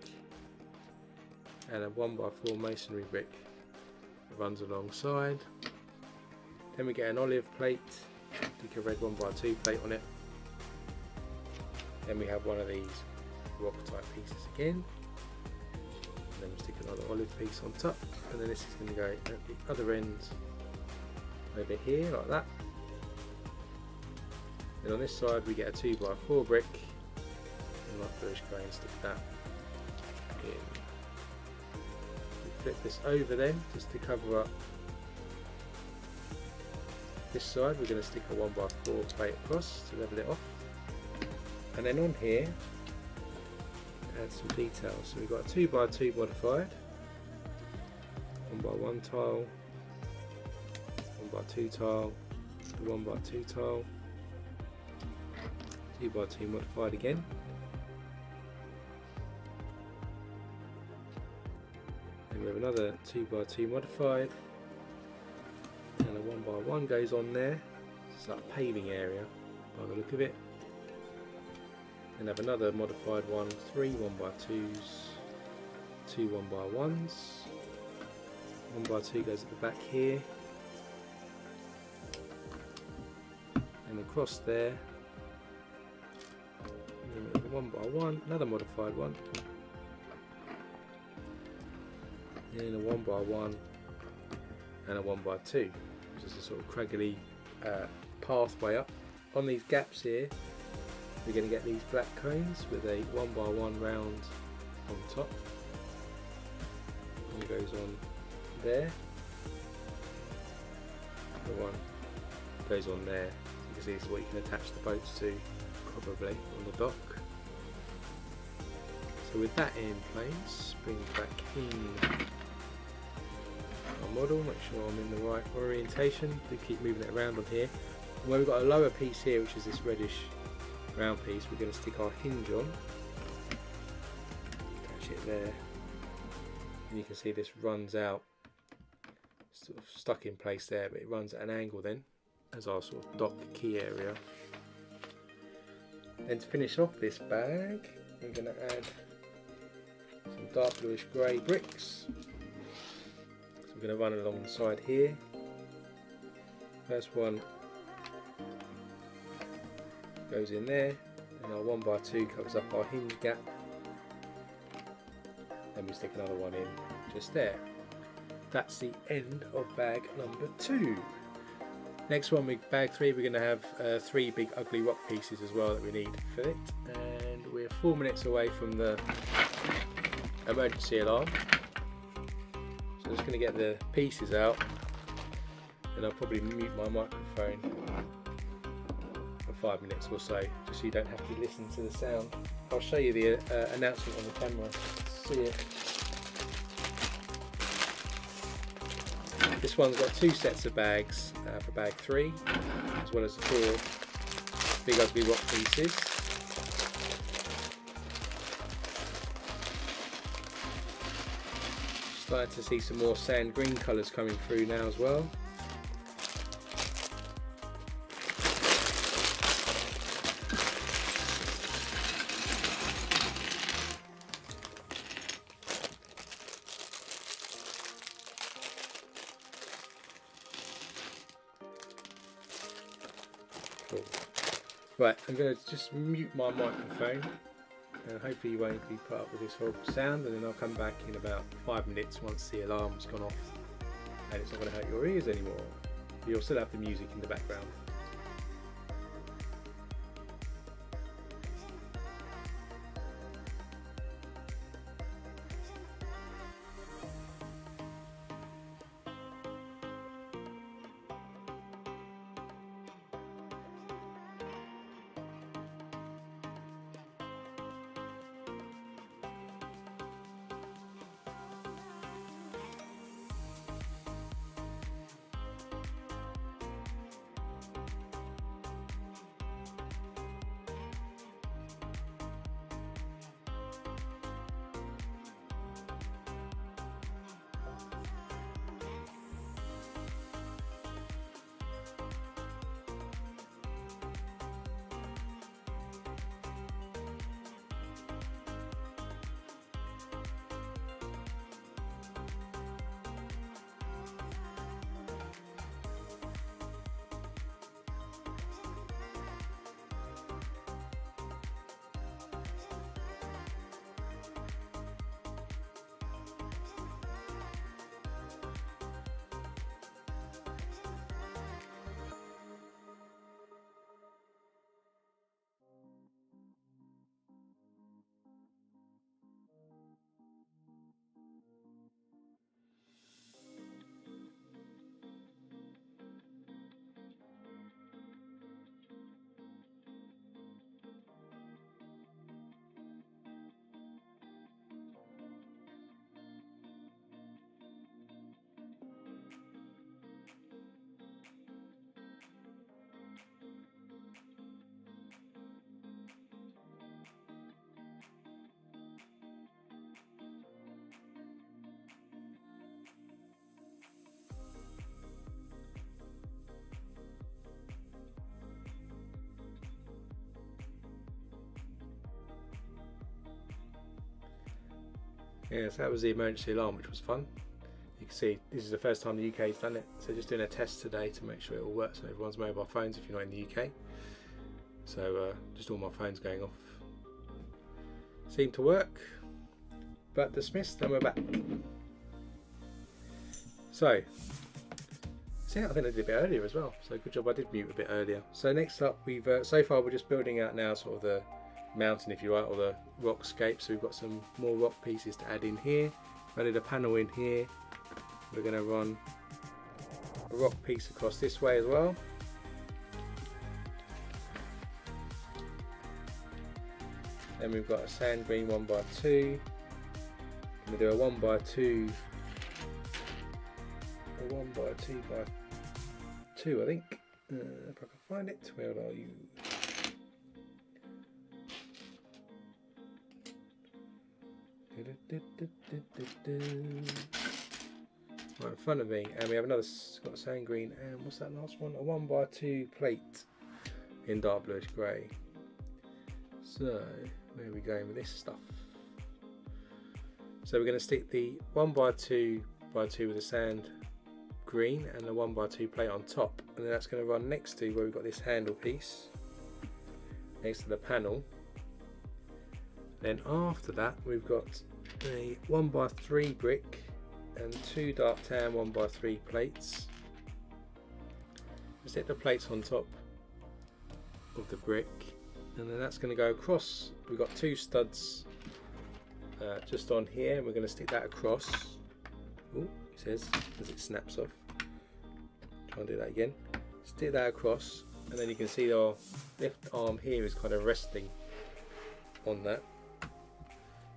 and a 1x4 masonry brick that runs alongside. Then we get an olive plate, stick a red 1x2 plate on it. Then we have one of these rock type pieces again, and then we stick another olive piece on top, and then this is going to go at the other end over here like that. Then on this side we get a 2x4 brick and light bluish grey and stick that in. We flip this over then just to cover up this side. We're going to stick a 1x4 plate across to level it off, and then on here add some details. So we've got a 2x2 modified, 1x1 tile, 1x2 tile, 1x2 tile, 2x2 modified again, and we have another 2x2 modified, and a 1x1 goes on there. It's like a paving area by the look of it. And have another modified one, 3 1x2s, 2 1x1s. 1x2 goes at the back here, and across there. And then 1x1, another modified one, and a 1x1 and a 1x2, which is a sort of craggly pathway up. On these gaps here, we're going to get these black cones with a 1x1 round on top, and it goes on there. The one goes on there. You can see this is what you can attach the boats to, probably on the dock. So with that in place, bring back in our model, make sure I'm in the right orientation. Do keep moving it around on here. And where we've got a lower piece here, which is this reddish round piece, we're going to stick our hinge on. Attach it there. And you can see this runs out, sort of stuck in place there, but it runs at an angle then as our sort of dock key area. Then to finish off this bag, we're going to add some dark bluish grey bricks. So we're going to run along the side here. First one goes in there, and our 1x2 covers up our hinge gap. Then we stick another one in just there. That's the end of bag number 2. Next one, bag 3, we're going to have 3 big ugly rock pieces as well that we need for it, and we're 4 minutes away from the emergency alarm. So I'm just going to get the pieces out, and I'll probably mute my microphone for 5 minutes or so, just so you don't have to listen to the sound. I'll show you the announcement on the camera. See it. This one's got 2 sets of bags for bag 3, as well as 4 big ugly rock pieces. Starting to see some more sand green colours coming through now as well. Cool. Right, I'm going to just mute my microphone, and hopefully you won't be put up with this horrible sound, and then I'll come back in about 5 minutes once the alarm's gone off and it's not going to hurt your ears anymore. You'll still have the music in the background. Yeah, so that was the emergency alarm, which was fun. You can see this is the first time the UK's done it, so just doing a test today to make sure it all works on everyone's mobile phones if you're not in the UK. So just all my phones going off. Seemed to work, but dismissed, and we're back. So, see, I think I did a bit earlier as well, so good job I did mute a bit earlier. So next up, we've so far we're just building out now sort of the mountain, if you like, or the rockscape. So we've got some more rock pieces to add in here. Added a panel in here. We're going to run a rock piece across this way as well. Then we've got a sand green 1x2. I'm going to do a 1x2, a 1x2x2, I think. If I can find it, where are you? Right in front of me, and we have another, got a sand green, and what's that last one? A 1x2 plate in dark bluish grey. So where are we going with this stuff? So we're going to stick the 1x2 with the sand green and the 1x2 plate on top, and then that's going to run next to where we've got this handle piece next to the panel. Then after that we've got a 1x3 brick and 2 dark tan 1x3 plates. Stick the plates on top of the brick, and then that's going to go across. We've got 2 studs just on here, and we're going to stick that across. Oh, it says as it snaps off. Try and do that again. Stick that across, and then you can see our left arm here is kind of resting on that.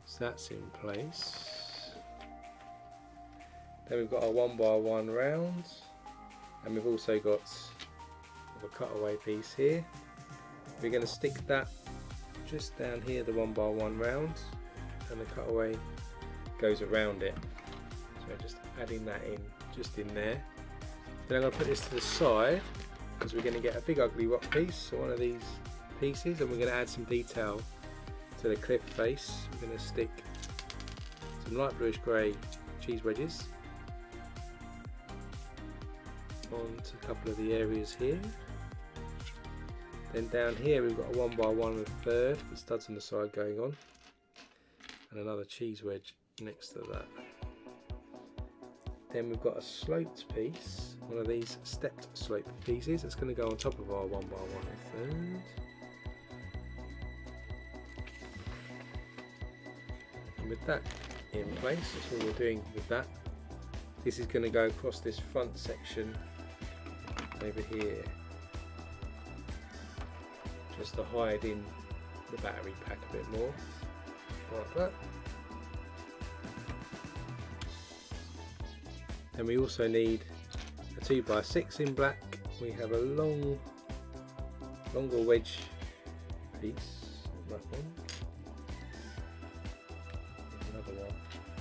So that's in place. Then we've got our 1x1 round, and we've also got a cutaway piece here. We're going to stick that just down here, the 1x1 round, and the cutaway goes around it. So just adding that in, just in there. Then I'm going to put this to the side because we're going to get a big ugly rock piece, so one of these pieces, and we're going to add some detail to the cliff face. We're going to stick some light bluish grey cheese wedges onto a couple of the areas here. Then down here we've got a 1x1 and a third with studs on the side going on, and another cheese wedge next to that. Then we've got a sloped piece, one of these stepped sloped pieces that's going to go on top of our 1x1 and a third. And with that in place, that's all we're doing with that. This is going to go across this front section over here, just to hide in the battery pack a bit more, like that. Then we also need a 2x6 in black. We have a longer wedge piece,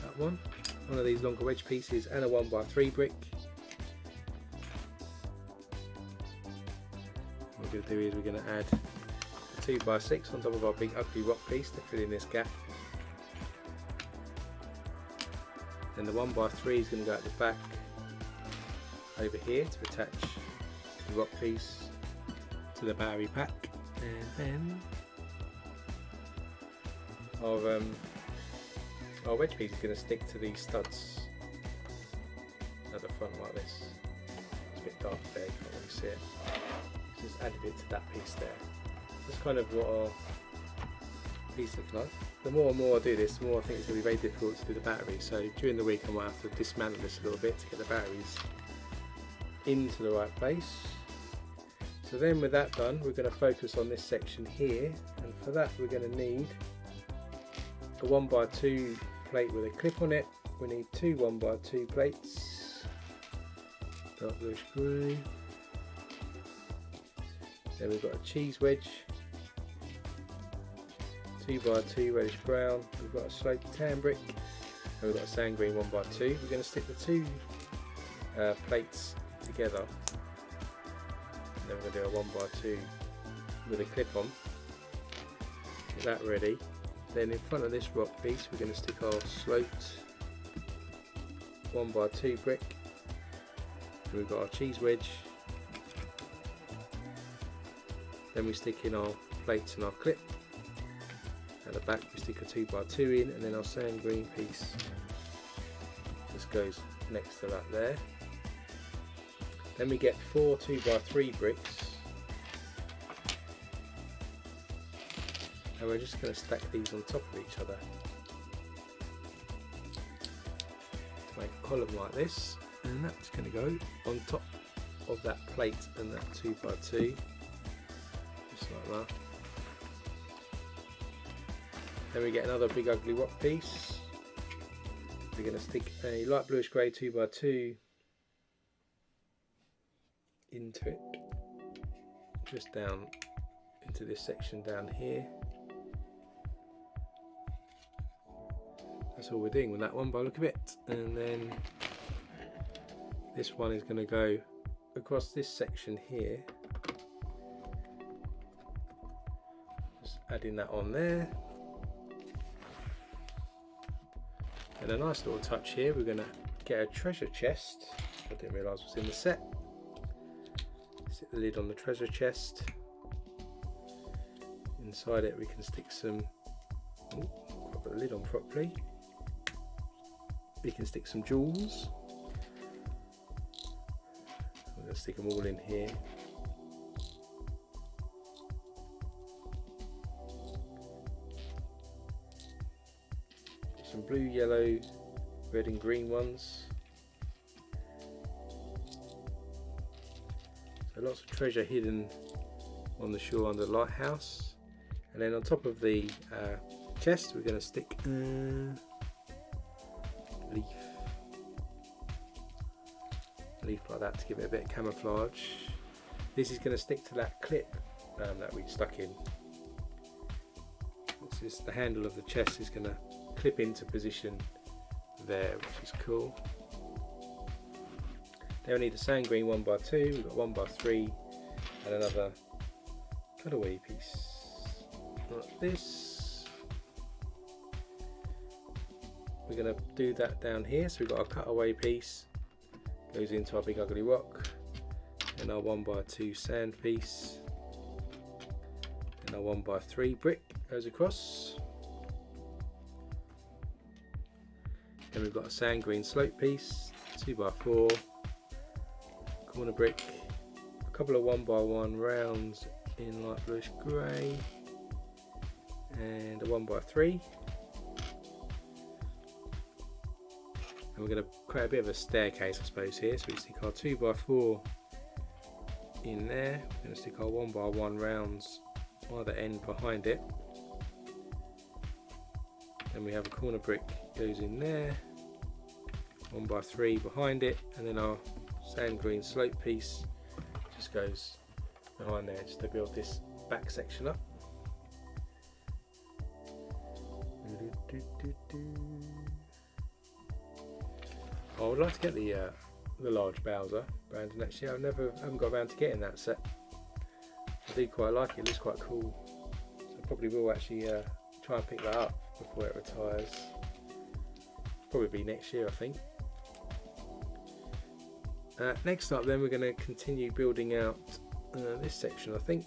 that one, one of these longer wedge pieces, and a 1x3 brick. What we're going to do is we're going to add a 2x6 on top of our big ugly rock piece to fill in this gap. Then the 1x3 is going to go at the back over here to attach the rock piece to the battery pack, and then our wedge piece is going to stick to these studs at the front like this. It's a bit dark there, you can't really see it. Just added it to that piece there. That's kind of what our piece looks like. The more and more I do this, the more I think it's going to be very difficult to do the battery. So during the week I might have to dismantle this a little bit to get the batteries into the right place. So then with that done, we're going to focus on this section here, and for that we're going to need a 1x2 plate with a clip on it. We need 2 1x2 plates, dark bluish grey. Then we've got a cheese wedge, 2x2 reddish brown. We've got a sloped tan brick, and we've got a sand green 1x2. We're going to stick the 2 plates together, and then we're going to do a 1x2 with a clip on. Get that ready. Then in front of this rock piece we're going to stick our sloped 1x2 brick. We've got our cheese wedge. Then we stick in our plates and our clip. At the back we stick a 2x2 in, and then our sand green piece just goes next to that there. Then we get 4 2x3 bricks, and we're just going to stack these on top of each other to make a column like this, and that's going to go on top of that plate and that 2x2, just like that. Then we get another big ugly rock piece. We're going to stick a light bluish grey 2x2 into it, just down into this section down here. That's all we're doing with that one by the look of it. And then this one is going to go across this section here. Just adding that on there. And a nice little touch here, we're going to get a treasure chest. I didn't realise was in the set. Stick the lid on the treasure chest. Inside it we can stick some, put the lid on properly. We can stick some jewels. I'm going to stick them all in here. Some blue, yellow, red and green ones. So lots of treasure hidden on the shore under the lighthouse. And then on top of the chest we're going to stick leaf like that to give it a bit of camouflage. This is going to stick to that clip that we stuck in. This is the handle of the chest is going to clip into position there, which is cool. Then we need a sand green 1x2, we've got 1x3 and another cutaway piece like this. We're going to do that down here, so we've got our cutaway piece, goes into our big ugly rock, and our 1x2 sand piece, and our 1x3 brick goes across. Then we've got a sand green slope piece, 2x4, corner brick, a couple of 1x1 rounds in light bluish grey, and a 1x3. And we're going to create a bit of a staircase, I suppose, here. So we stick our 2x4 in there. We're going to stick our 1x1 rounds either end behind it. Then we have a corner brick goes in there, 1x3 behind it, and then our sand green slope piece just goes behind there just to build this back section up. I would like to get the large Bowser Brandon. Actually, I haven't got around to getting that set. I do quite like it. It looks quite cool. So I probably will actually try and pick that up before it retires. Probably be next year, I think. Next up, then we're going to continue building out this section, I think.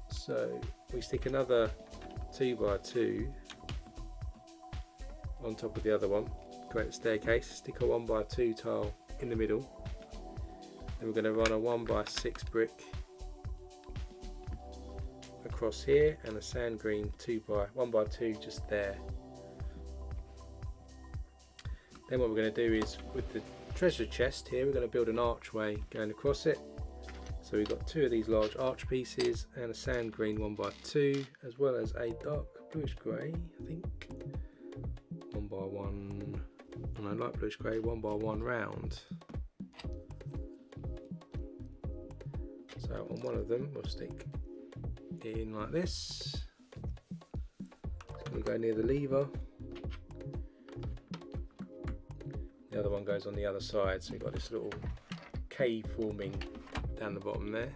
So we stick another 2x2 on top of the other one. Create a staircase, stick a 1x2 tile in the middle, then we're going to run a 1x6 brick across here and a sand green 1x2 just there. Then what we're going to do is with the treasure chest here, we're going to build an archway going across it. So we've got 2 of these large arch pieces and a sand green 1x2, as well as a dark bluish grey, I think, 1x1. And I light bluish grey 1x1 round. So on one of them we'll stick it in like this. It's going to go near the lever. The other one goes on the other side, so we've got this little cave forming down the bottom there.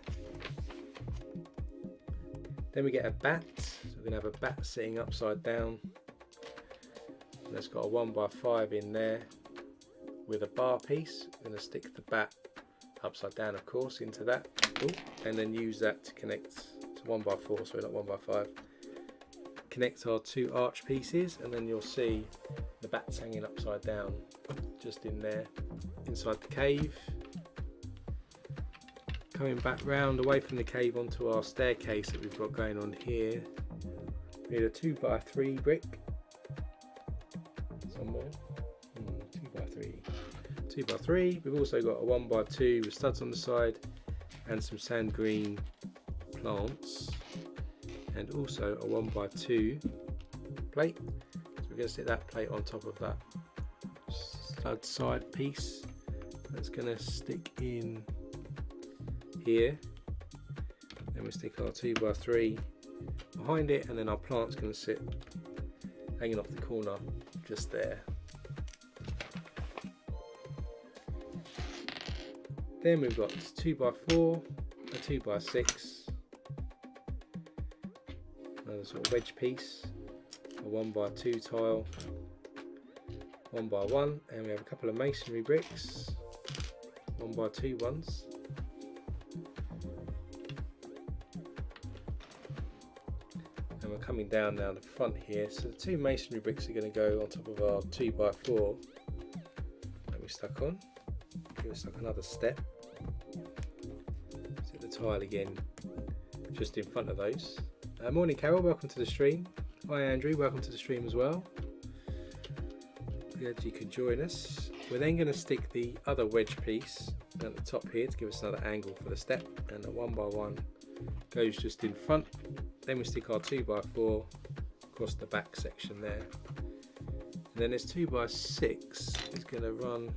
Then we get a bat, so we're going to have a bat sitting upside down And it's got a 1x5 in there with a bar piece. I'm going to stick the bat upside down, of course, into that. Ooh, and then use that to connect to 1x4, sorry, not 1x5. Connect our two arch pieces, and then you'll see the bats hanging upside down just in there inside the cave. Coming back round away from the cave onto our staircase that we've got going on here. We need a 2x3 brick somewhere. 2x3. 2x3. We've also got a 1x2 with studs on the side and some sand green plants, and also a 1x2 plate. So we're going to stick that plate on top of that stud side piece. That's going to stick in here. Then we stick our 2x3 behind it, and then our plant's going to sit hanging off the corner just there. Then we've got 2x4, a 2x6, another sort of wedge piece, a 1x2 tile, 1x1, and we have a couple of masonry bricks, 1x2 ones. And we're coming down now the front here, so the two masonry bricks are going to go on top of our 2x4 that we stuck on. Give it stuck another step. Set the tile again just in front of those. Morning Carol, welcome to the stream. Hi Andrew, welcome to the stream as well. Glad you could join us. We're then going to stick the other wedge piece at the top here to give us another angle for the step, and the 1x1 goes just in front. Then we stick our 2x4 across the back section there, and then this 2x6 is going to run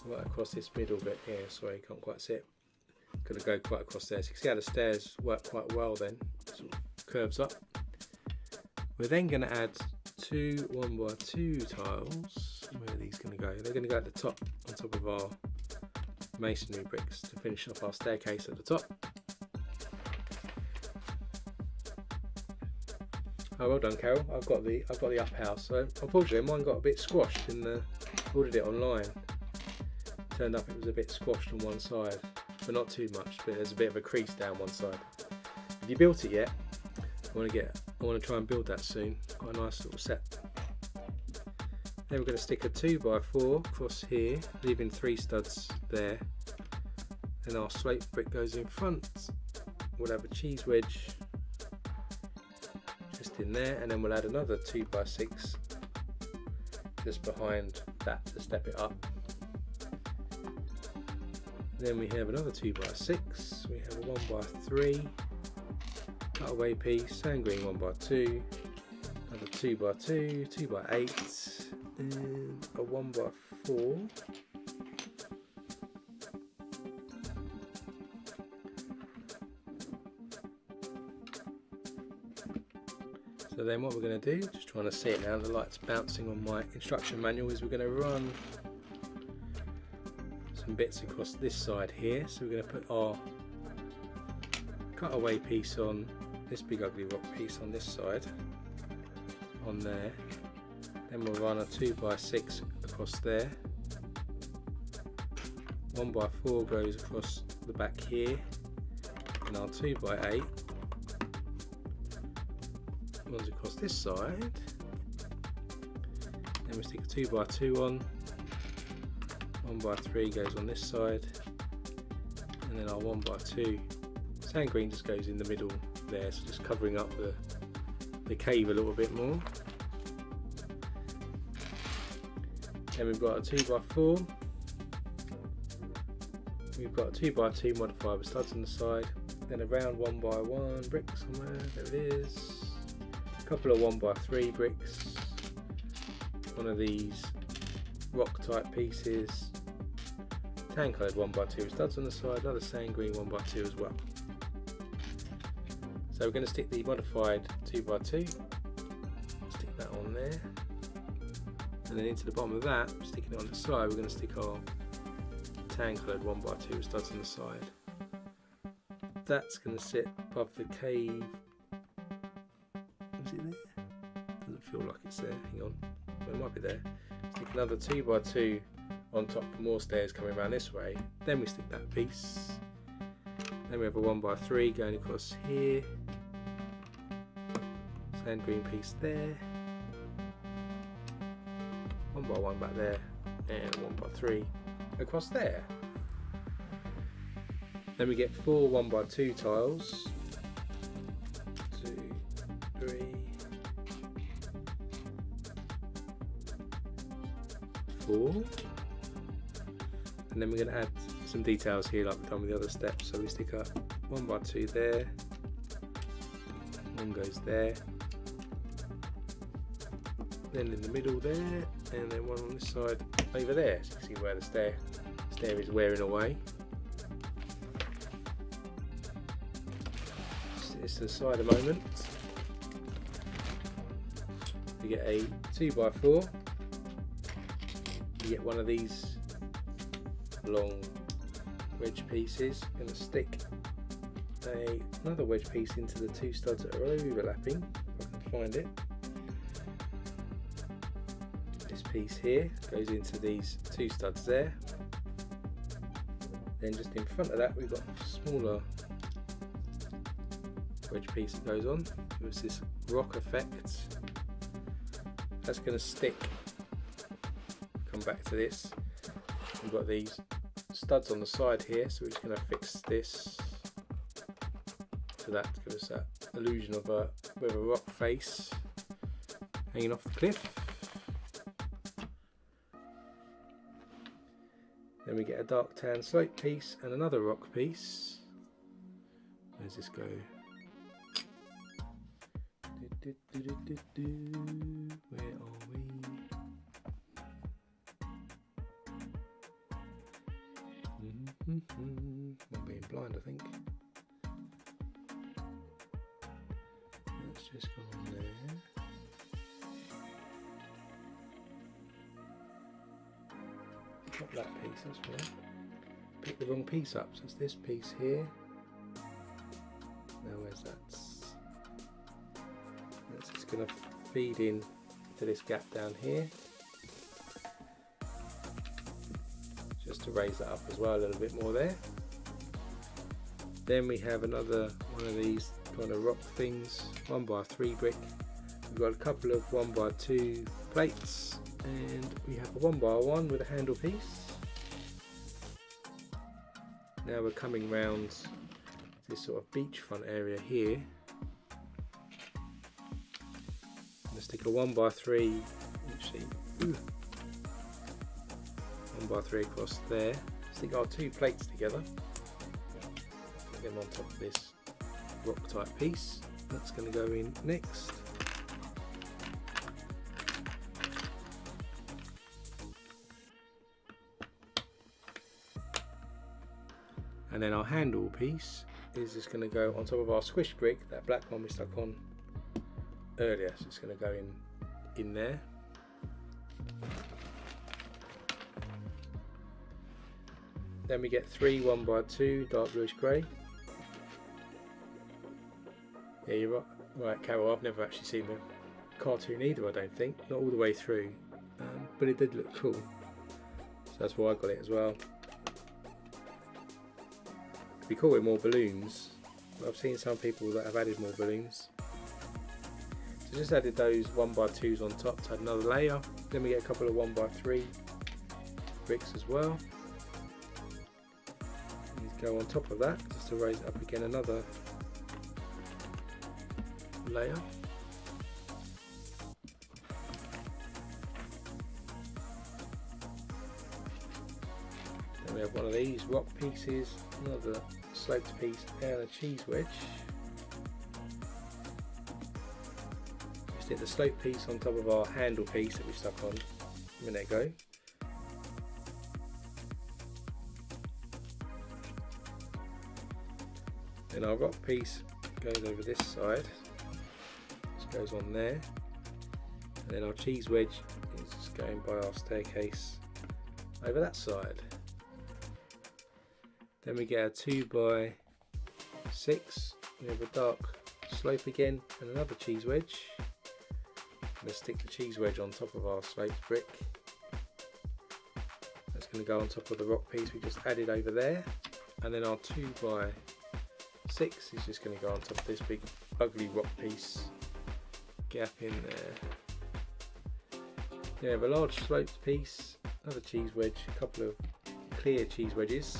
right across this middle bit here. Sorry, can't quite see it. Going to go quite across there. So you can see how the stairs work quite well then, sort of curves up. We're then going to add two 1x2 tiles. Where are these going to go? They're going to go at the top, on top of our masonry bricks to finish off our staircase at the top. Oh, well done Carol. I've got the up house. So unfortunately mine got a bit squashed in the, ordered it online. Turned up it was a bit squashed on one side, but not too much, but there's a bit of a crease down one side. Have you built it yet? I want to try and build that soon. Quite a nice little set. Then we're going to stick a 2x4 across here, leaving 3 studs there. Then our slope brick goes in front. We'll have a cheese wedge just in there, and then we'll add another 2x6 just behind that to step it up. Then we have another 2x6, we have a 1x3, cutaway piece, sand green 1x2, another 2x2, 2x8, and a 1x4. So then what we're going to do, just trying to see it now, the light's bouncing on my instruction manual, is we're going to run some bits across this side here. So we're going to put our cutaway piece on this big ugly rock piece on this side, on there. Then we'll run a 2x6 across there. 1x4 goes across the back here, and our 2x8 runs across this side. Then we stick a 2x2 on. 1x3 goes on this side, and then our 1x2 sand green just goes in the middle there, so just covering up the cave a little bit more. Then we've got a 2x4, we've got a 2x2 modified with studs on the side, then a round 1x1 brick somewhere, there it is, a couple of 1x3 bricks, one of these rock type pieces, tan coloured 1x2 with studs on the side, another sand green 1x2 as well. So we're going to stick the modified 2x2, stick that on there, and then into the bottom of that, sticking it on the side, we're going to stick our tan coloured 1x2 with studs on the side. That's going to sit above the cave. Is it there? Doesn't feel like it's there. Hang on, well, it might be there. Stick another 2x2 on top for more stairs coming around this way. Then we stick that piece. Then we have a 1x3 going across here. Sand green piece there. 1x1 back there, and 1x3 across there. Then we get 4 1x2 tiles. 2, 3, 4. And then we're going to add some details here like we've done with the other steps. So we stick up 1x2 there, one goes there, then in the middle there, and then one on this side over there. So you can see where the stair is wearing away. It's to the side a moment. We get a 2x4. You get one of these long wedge pieces. Going to stick another wedge piece into the 2 studs that are overlapping, if I can find it. This piece here goes into these 2 studs there. Then just in front of that we've got a smaller wedge piece that goes on. Gives this rock effect. That's going to stick. Come back to this. We've got these studs on the side here, so we're just going to fix this to that to give us that illusion of a rock face hanging off the cliff. Then we get a dark tan slope piece and another rock piece. Where's this go? Where are we? I'm being blind, I think. Let's just go on there. Not that piece, that's right. Pick the wrong piece up, so it's this piece here. Now where's that? That's just going to feed in to this gap down here. Just to raise that up as well a little bit more there. Then we have another one of these kind of rock things, 1x3 brick. We've got a couple of 1x2 plates, and we have a 1x1 with a handle piece. Now we're coming round this sort of beachfront area here. I'm going to stick a 1x3, actually, 1x3 across there. Stick our 2 plates together. Put them on top of this rock type piece. That's going to go in next. And then our handle piece is just going to go on top of our squish brick, that black one we stuck on earlier. So it's going to go in there. Then we get 3 1x2 dark bluish grey. Yeah, you're right. Right, Carol, I've never actually seen the cartoon either, I don't think. Not all the way through. But it did look cool. So that's why I got it as well. It'd be cool with more balloons. I've seen some people that have added more balloons. So just added those 1x2s on top to add another layer. Then we get a couple of 1x3 bricks as well. Go on top of that just to raise it up again, another layer. Then we have one of these rock pieces, another sloped piece and a cheese wedge. We stick the slope piece on top of our handle piece that we stuck on a minute ago. Then our rock piece goes over this side, just goes on there, and then our cheese wedge is just going by our staircase over that side. Then we get a 2x6, we have a dark slope again and another cheese wedge, going to stick the cheese wedge on top of our sloped brick. That's going to go on top of the rock piece we just added over there, and then our 2x6 is just going to go on top of this big ugly rock piece, gap in there. Then we have a large sloped piece, another cheese wedge, a couple of clear cheese wedges.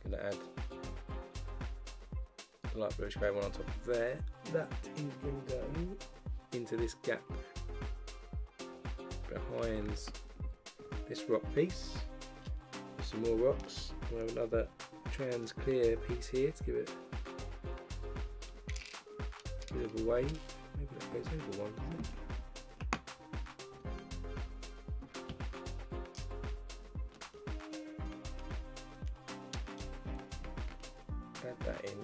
I'm going to add the light bluish grey one on top of there. That is going to go into this gap behind this rock piece. Some more rocks. We have another trans clear piece here to give it a bit of a wave. Maybe that goes over one, doesn't it? Add that in,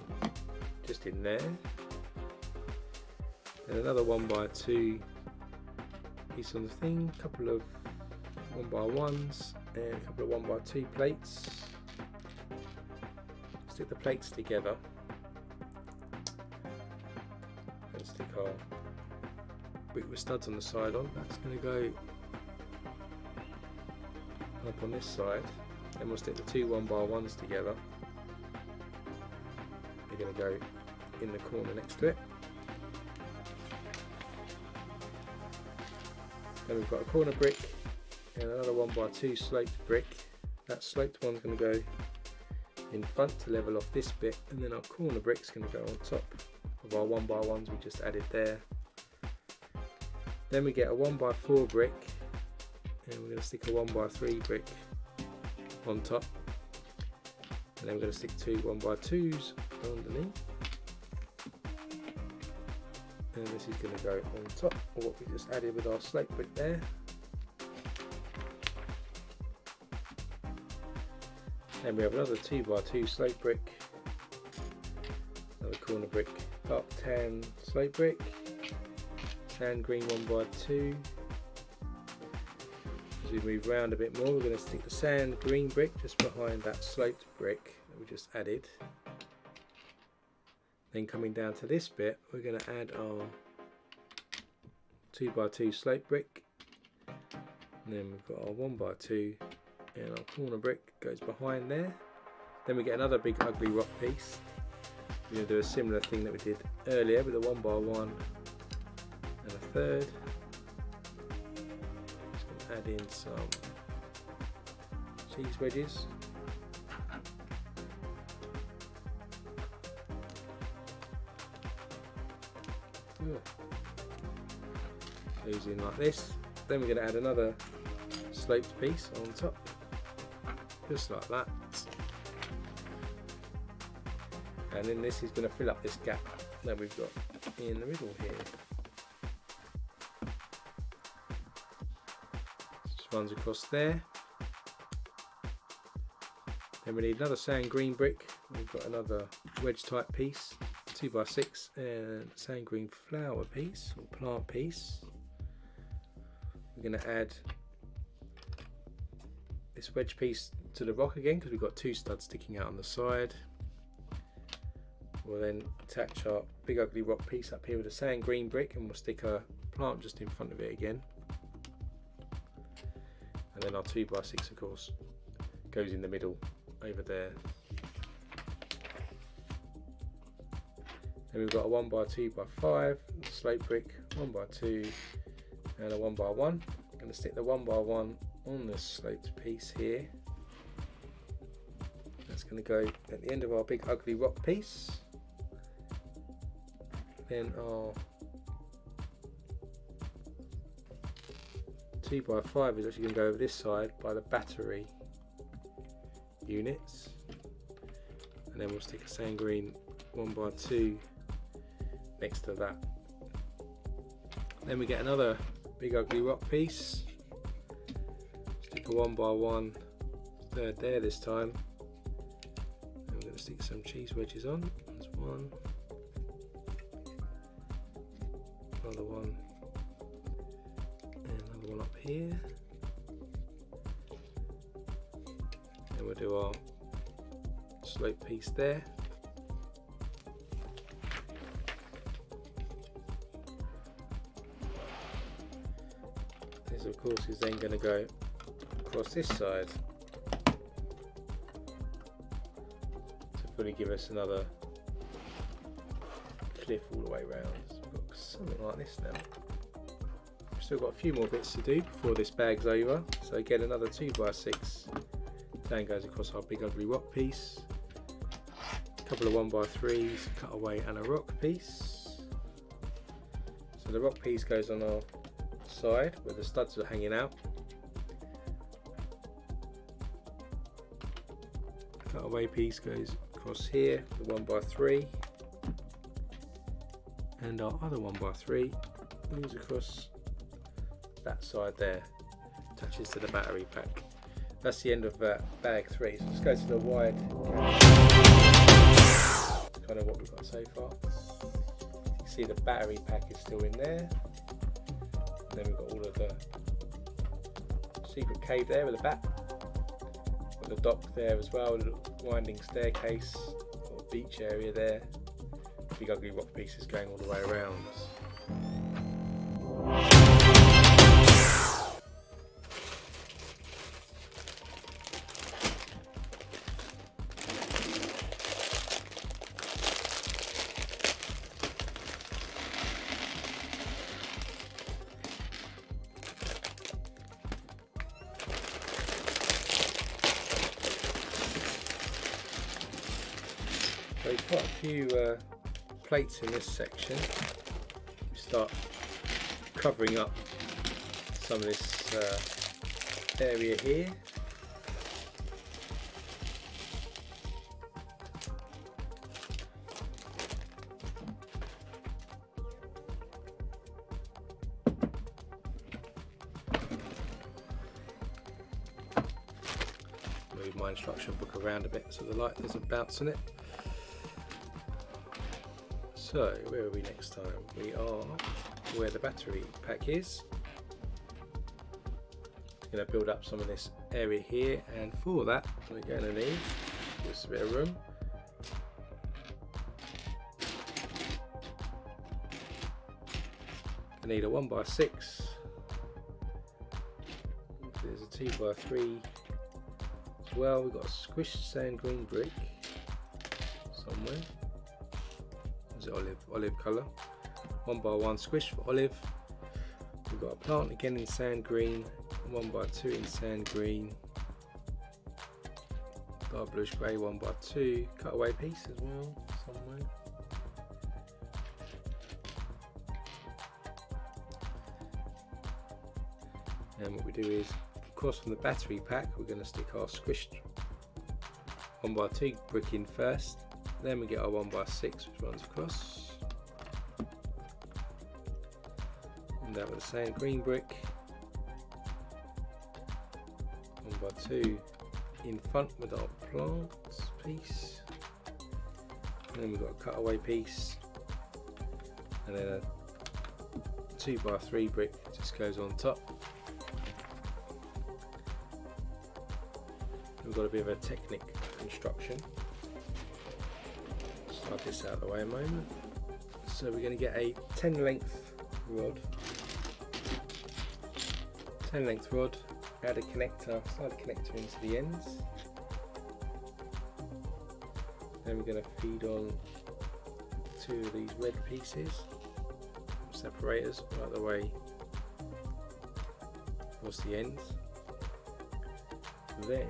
just in there. And another 1x2 piece on the thing, a couple of 1x1s and a couple of 1x2 plates. Stick the plates together and stick our brick with studs on the side on. That's going to go up on this side. Then we'll stick the two 1x1s together. They're going to go in the corner next to it. Then we've got a corner brick and another 1x2 sloped brick. That sloped one's going to go in front to level off this bit, and then our corner brick's going to go on top of our 1x1s we just added there. Then we get a 1x4 brick, and we're going to stick a 1x3 brick on top, and then we're going to stick two 1x2s underneath. And this is going to go on top of what we just added with our slate brick there. Then we have another 2x2 slate brick, another corner brick, dark tan slate brick, sand green 1x2. As we move around a bit more, we're going to stick the sand green brick just behind that sloped brick that we just added. Then coming down to this bit, we're going to add our 2x2 slope brick, and then we've got our 1x2, and our corner brick goes behind there. Then we get another big ugly rock piece. We're going to do a similar thing that we did earlier with a 1x1 and a third. Just going to add in some cheese wedges. Goes in like this. Then we're going to add another sloped piece on top, just like that. And then this is going to fill up this gap that we've got in the middle here. Just runs across there. Then we need another sand green brick. We've got another wedge type piece, 2x6, and sand green flower piece or plant piece. We're going to add this wedge piece to the rock again because we've got two studs sticking out on the side. We'll then attach our big ugly rock piece up here with a sand green brick, and we'll stick a plant just in front of it again. And then our 2x6 of course goes in the middle over there. Then we've got a 1x2x5 slope brick, 1x2 and a 1x1. I'm going to stick the 1x1 on this sloped piece here. That's going to go at the end of our big ugly rock piece. Then our 2x5 is actually going to go over this side by the battery units, and then we'll stick a sand green 1x2 next to that. Then we get another big ugly rock piece, stick a 1x1 third there this time, and we're going to stick some cheese wedges on. There's one, another one, and another one up here. And we'll do our slope piece there. of course is then going to go across this side to fully give us another cliff all the way around. So we've got something like this now. We've still got a few more bits to do before this bag's over. So again, another 2x6 then goes across our big ugly rock piece. A couple of 1x3s, cutaway and a rock piece. So the rock piece goes on our side where the studs are hanging out. Cutaway piece goes across here, the 1x3, and our other 1x3 goes across that side there, attaches to the battery pack. That's the end of bag 3. So let's go to the wide. Kind of what we've got so far. You can see the battery pack is still in there. And then we've got all of the secret cave there with the back. Got the dock there as well, a little winding staircase, little beach area there. Big ugly rock pieces going all the way around. So there's quite a few plates in this section. We start covering up some of this area here. Move my instruction book around a bit so the light doesn't bounce on it. So, where are we next time? We are where the battery pack is. Going to build up some of this area here, and for that we're going to need just a bit of room. I need a 1x6. There's a 2x3 as well. We've got a squished sand green brick somewhere. Olive colour. 1x1 squish for olive. We've got a plant again in sand green, 1x2 in sand green, dark bluish grey 1x2, cutaway piece as well somewhere. And what we do is, across from the battery pack, we're going to stick our squished 1x2 brick in first. Then we get our 1x6 which runs across. And that with the sand green brick. 1x2 in front with our plants piece. And then we've got a cutaway piece. And then a 2x3 brick just goes on top. We've got a bit of a Technic construction. Slide this out of the way a moment. So we're going to get a 10 length rod. 10 length rod, add a connector, slide a connector into the ends. Then we're going to feed on 2 of these red pieces, separators right the way across the ends. Then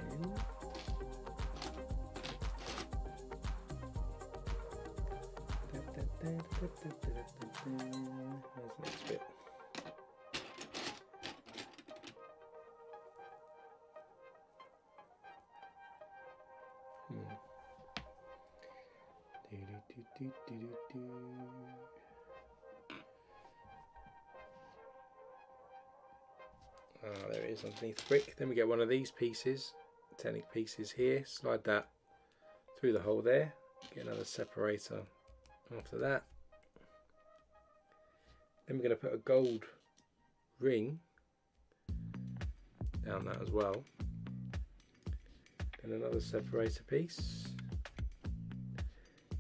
where's the next bit? There it is underneath the brick. Then we get one of these pieces, Technic pieces here, slide that through the hole there, get another separator after that. Then we're going to put a gold ring down that as well. Then another separator piece.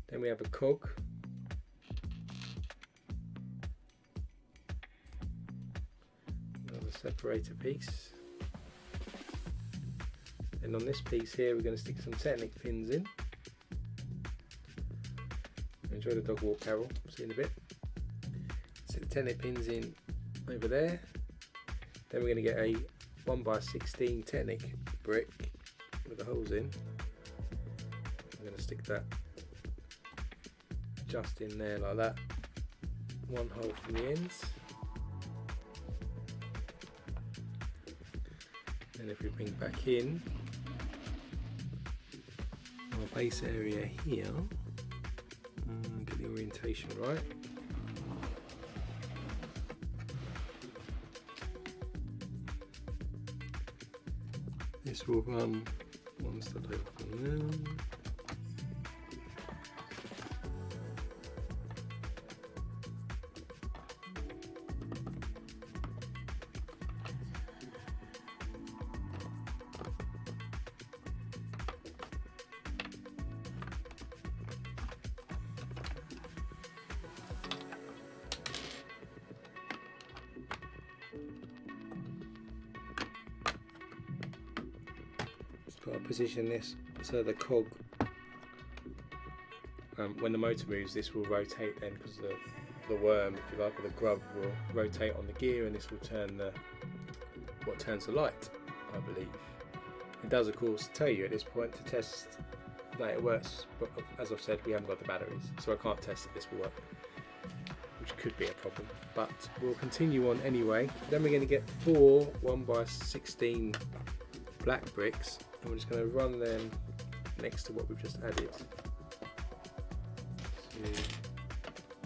Then we have a cog. Another separator piece. And on this piece here we're going to stick some Technic pins in. Enjoy the dog walk, Carol. See you in a bit. Stick the Technic pins in over there. Then we're going to get a 1x16 Technic brick with the holes in. I'm going to stick that just in there like that. One hole from the ends. And if we bring back in our base area here, get the orientation right. This will run one stud over from there. Got to position this so the cog, when the motor moves, this will rotate then, because the worm, if you like, or the grub will rotate on the gear, and this will turn what turns the light, I believe. It does of course tell you at this point to test that it works, but as I've said, we haven't got the batteries, so I can't test that this will work, which could be a problem, but we'll continue on anyway. Then we're going to get 4 1x16 black bricks, and we're just going to run them next to what we've just added.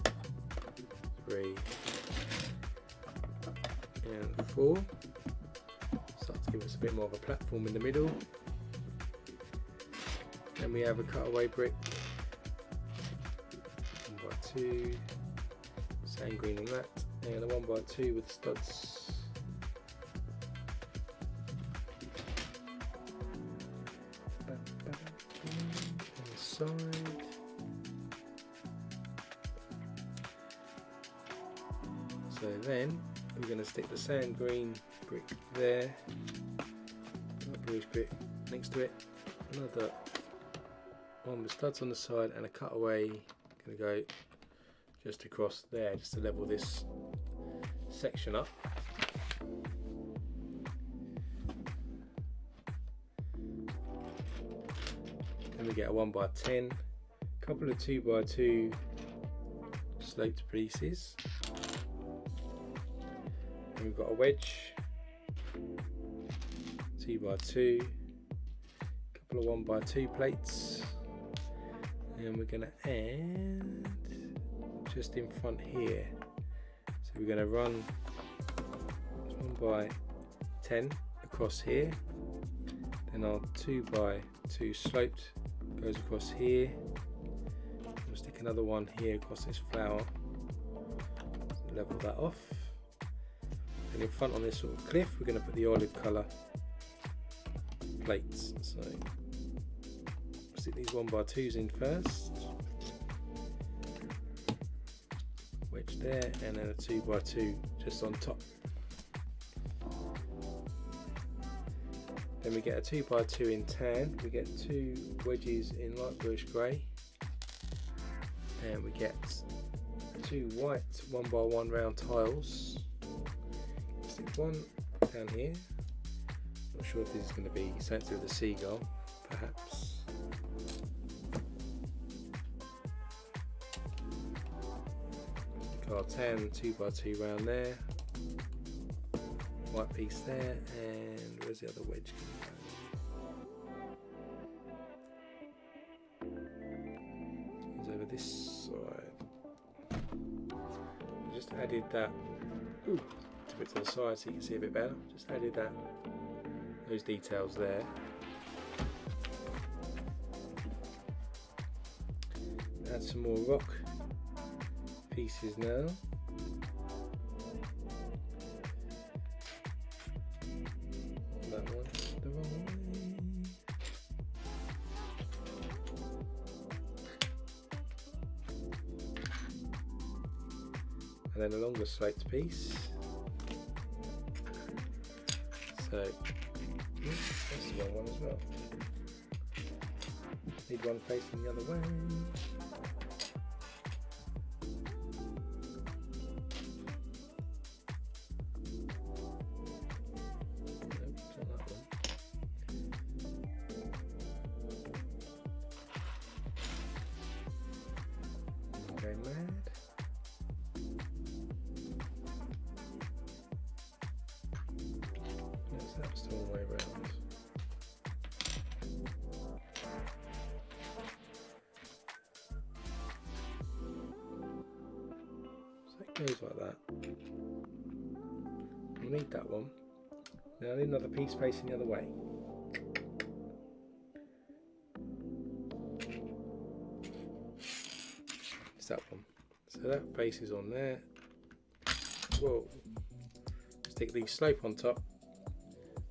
2, 3 and 4. Start to give us a bit more of a platform in the middle. Then we have a cutaway brick, 1x2, sand green on that, and a 1x2 with studs. Side. So then we're going to stick the sand green brick there, that bluish brick next to it, another one with studs on the side, and a cutaway going to go just across there, just to level this section up. Then we get a 1x10, a couple of 2x2 sloped pieces, and we've got a wedge, 2x2, a couple of 1x2 plates, and we're going to add just in front here. So we're going to run 1x10 across here, then our 2x2 sloped goes across here. We'll stick another one here across this flower, so level that off. And in front on this sort of cliff, we're going to put the olive colour plates. So we'll stick these 1x2s in first, wedge there, and then a 2x2 just on top. Then we get a 2x2 in tan, we get 2 wedges in light bluish grey, and we get 2 white 1x1 round tiles. Stick one down here. Not sure if this is going to be something to do with the seagull, perhaps. Our tan 2x2 round there, white piece there, and where's the other wedge? It's over this side. I just added that a bit to the side so you can see a bit better. Just added those details there. Add some more rock pieces now. That one's the wrong way. And then a longer sloped piece. So that's the wrong one as well. Need one facing the other way. Going mad. Yes, that's the wrong way around. So it goes like that. We'll need that one. Now I need another piece facing the other way. That one. So that face is on there. Whoa. Stick these slope on top,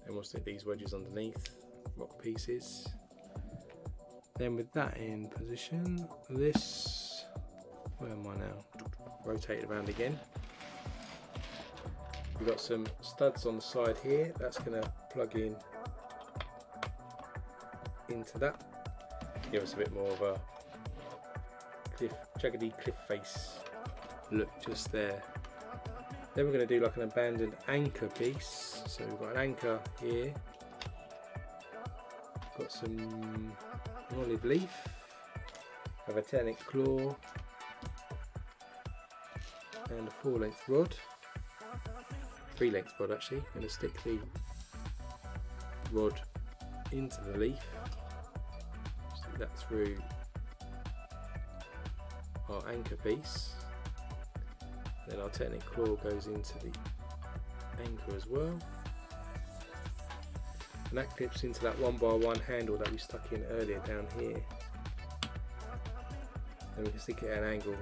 and we'll stick these wedges underneath, rock pieces. Then with that in position, this, where am I now? Rotate it around again. We've got some studs on the side here. That's going to plug in into that. Give us a bit more of a jaggedy cliff face look just there. Then we're going to do like an abandoned anchor piece. So we've got an anchor here, got some olive leaf, have a 10-inch claw and a 4-length rod, 3-length rod actually. I'm going to stick the rod into the leaf, stick that through our anchor piece, then our 10-inch claw goes into the anchor as well, and that clips into that 1x1 handle that we stuck in earlier down here. Then we can stick it at an angle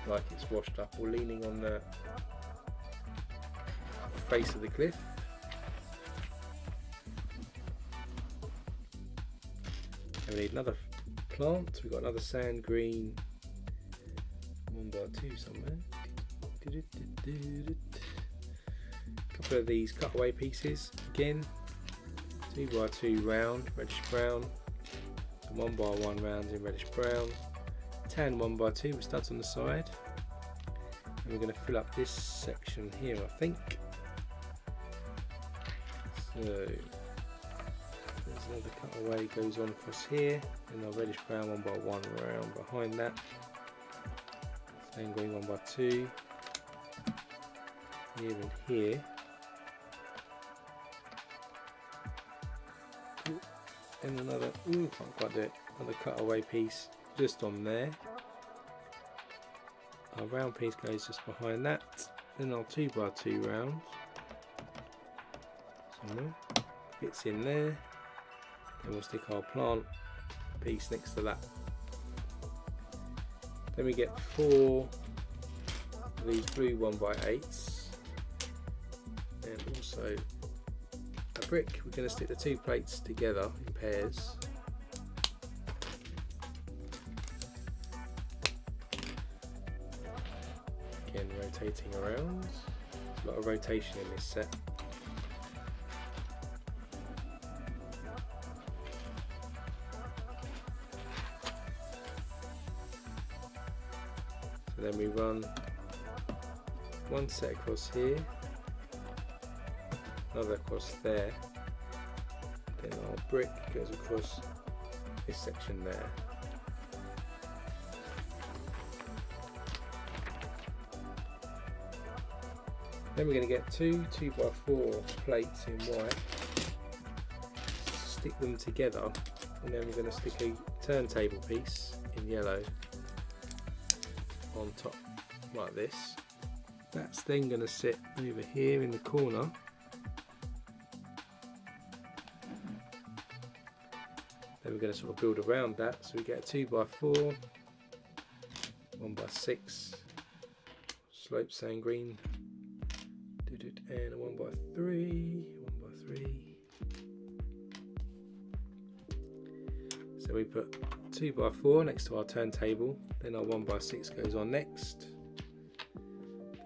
like it's washed up or leaning on the face of the cliff. And we need another plant. We've got another sand green 1x2 somewhere. A couple of these cutaway pieces again, 2x2 round reddish brown, and 1x1 rounds in reddish brown, tan 1x2 with studs on the side. And we're going to fill up this section here, I think. So there's another cutaway goes on across here, and our reddish brown 1x1 round behind that. Same green 1x2 here and here. And another, ooh, can't quite do it, another cutaway piece just on there. Our round piece goes just behind that. Then our 2x2 round somewhere fits in there. Then we'll stick our plant piece next to that. Then we get 4 of these blue 1x8s, and also a brick. We're going to stick the 2 plates together in pairs. Again, rotating around. There's a lot of rotation in this set. So then we run one set across here, another across there, then our brick goes across this section there. Then we're going to get 2 2x4 plates in white, stick them together, and then we're going to stick a turntable piece in yellow on top like this. That's then going to sit over here in the corner. Then we're going to sort of build around that, so we get a 2x4, 1x6, slope sand green, and a 1x3, 1x3. So we put 2x4 next to our turntable, then our 1x6 goes on next,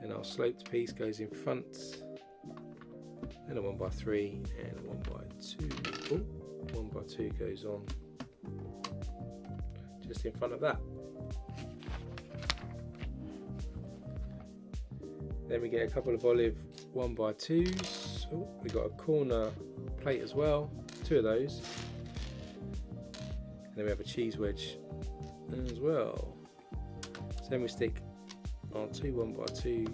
then our sloped piece goes in front, and a 1x3 and a 1x2. Oh, 1x2 goes on just in front of that. Then we get a couple of olive 1x2s. Oh, we got a corner plate as well, 2 of those. And then we have a cheese wedge as well. So then we stick our 2 1x2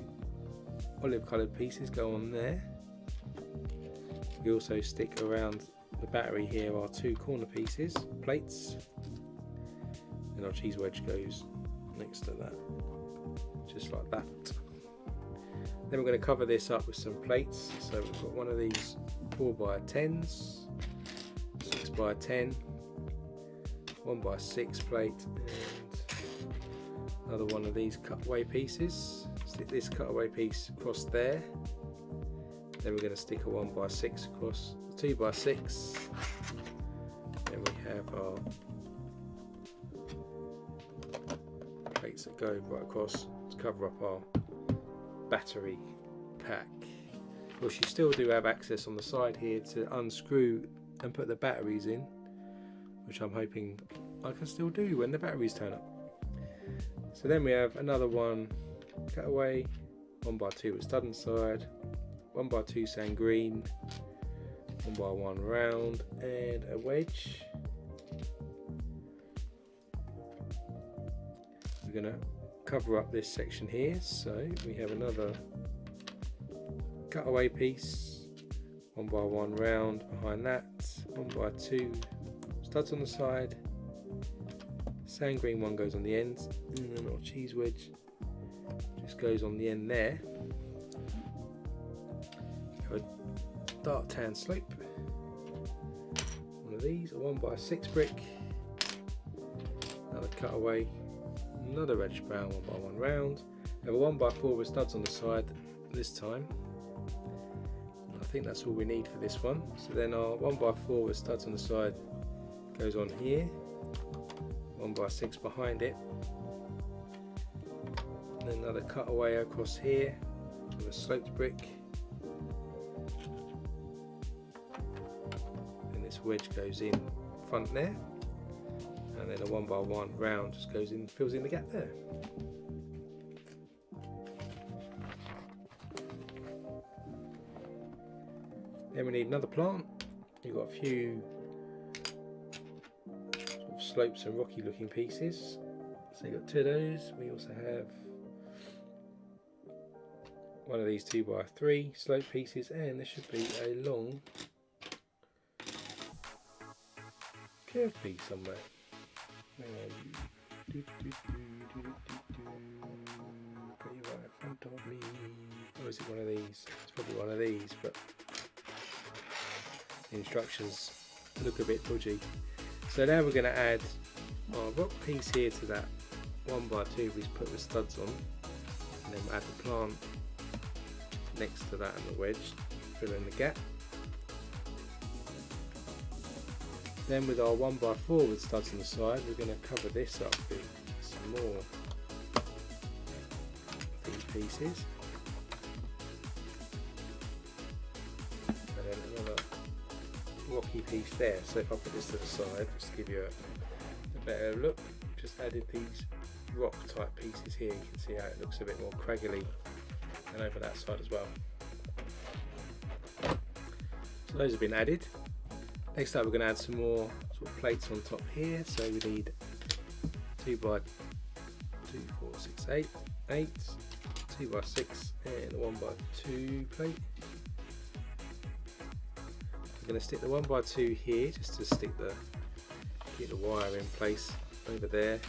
olive coloured pieces go on there. We also stick around the battery here our 2 corner pieces, plates, and our cheese wedge goes next to that, just like that. Then we're going to cover this up with some plates. So we've got one of these 4x10s, 6x10, 1x6 plate, and another one of these cutaway pieces. Stick this cutaway piece across there. Then we're going to stick a 1x6 across the 2x6. Then we have our plates that go right across to cover up our battery pack. Of course, you still do have access on the side here to unscrew and put the batteries in, which I'm hoping I can still do when the batteries turn up. So then we have another one cutaway, 1x2 with stud inside, 1x2 sand green, 1x1 round, and a wedge. We're going to cover up this section here, so we have another cutaway piece, 1x1 round behind that, 1x2 studs on the side, sand green one goes on the end, and then our cheese wedge just goes on the end there. A dark tan slope, one of these, a 1x6 brick, another cutaway, another reddish brown 1x1 round. We have a 1x4 with studs on the side this time. I think that's all we need for this one. So then our 1x4 with studs on the side goes on here, 1x6 behind it, and then another cutaway across here with a sloped brick, and this wedge goes in front there. And then a 1x1 round just goes in, fills in the gap there. Then we need another plant. You've got a few sort of slopes and rocky looking pieces. So you've got 2 of those. We also have one of these 2x3 slope pieces, and there should be a long curved piece somewhere. Put you right in front of me. Or is it one of these? It's probably one of these, but the instructions look a bit dodgy. So now we're going to add our rock piece here to that 1x2 we put the studs on, and then we'll add the plant next to that and the wedge, fill in the gap. Then with our 1x4 with studs on the side, we're going to cover this up with some more of these pieces. And then another rocky piece there. So if I put this to the side, just to give you a better look, just added these rock type pieces here. You can see how it looks a bit more craggly, and over that side as well. So those have been added. Next up we're going to add some more sort of plates on top here, so we need 2x2, 4, 6, 8, 2x6 and a 1x2 plate. We're going to stick the 1x2 here just to get the wire in place over there.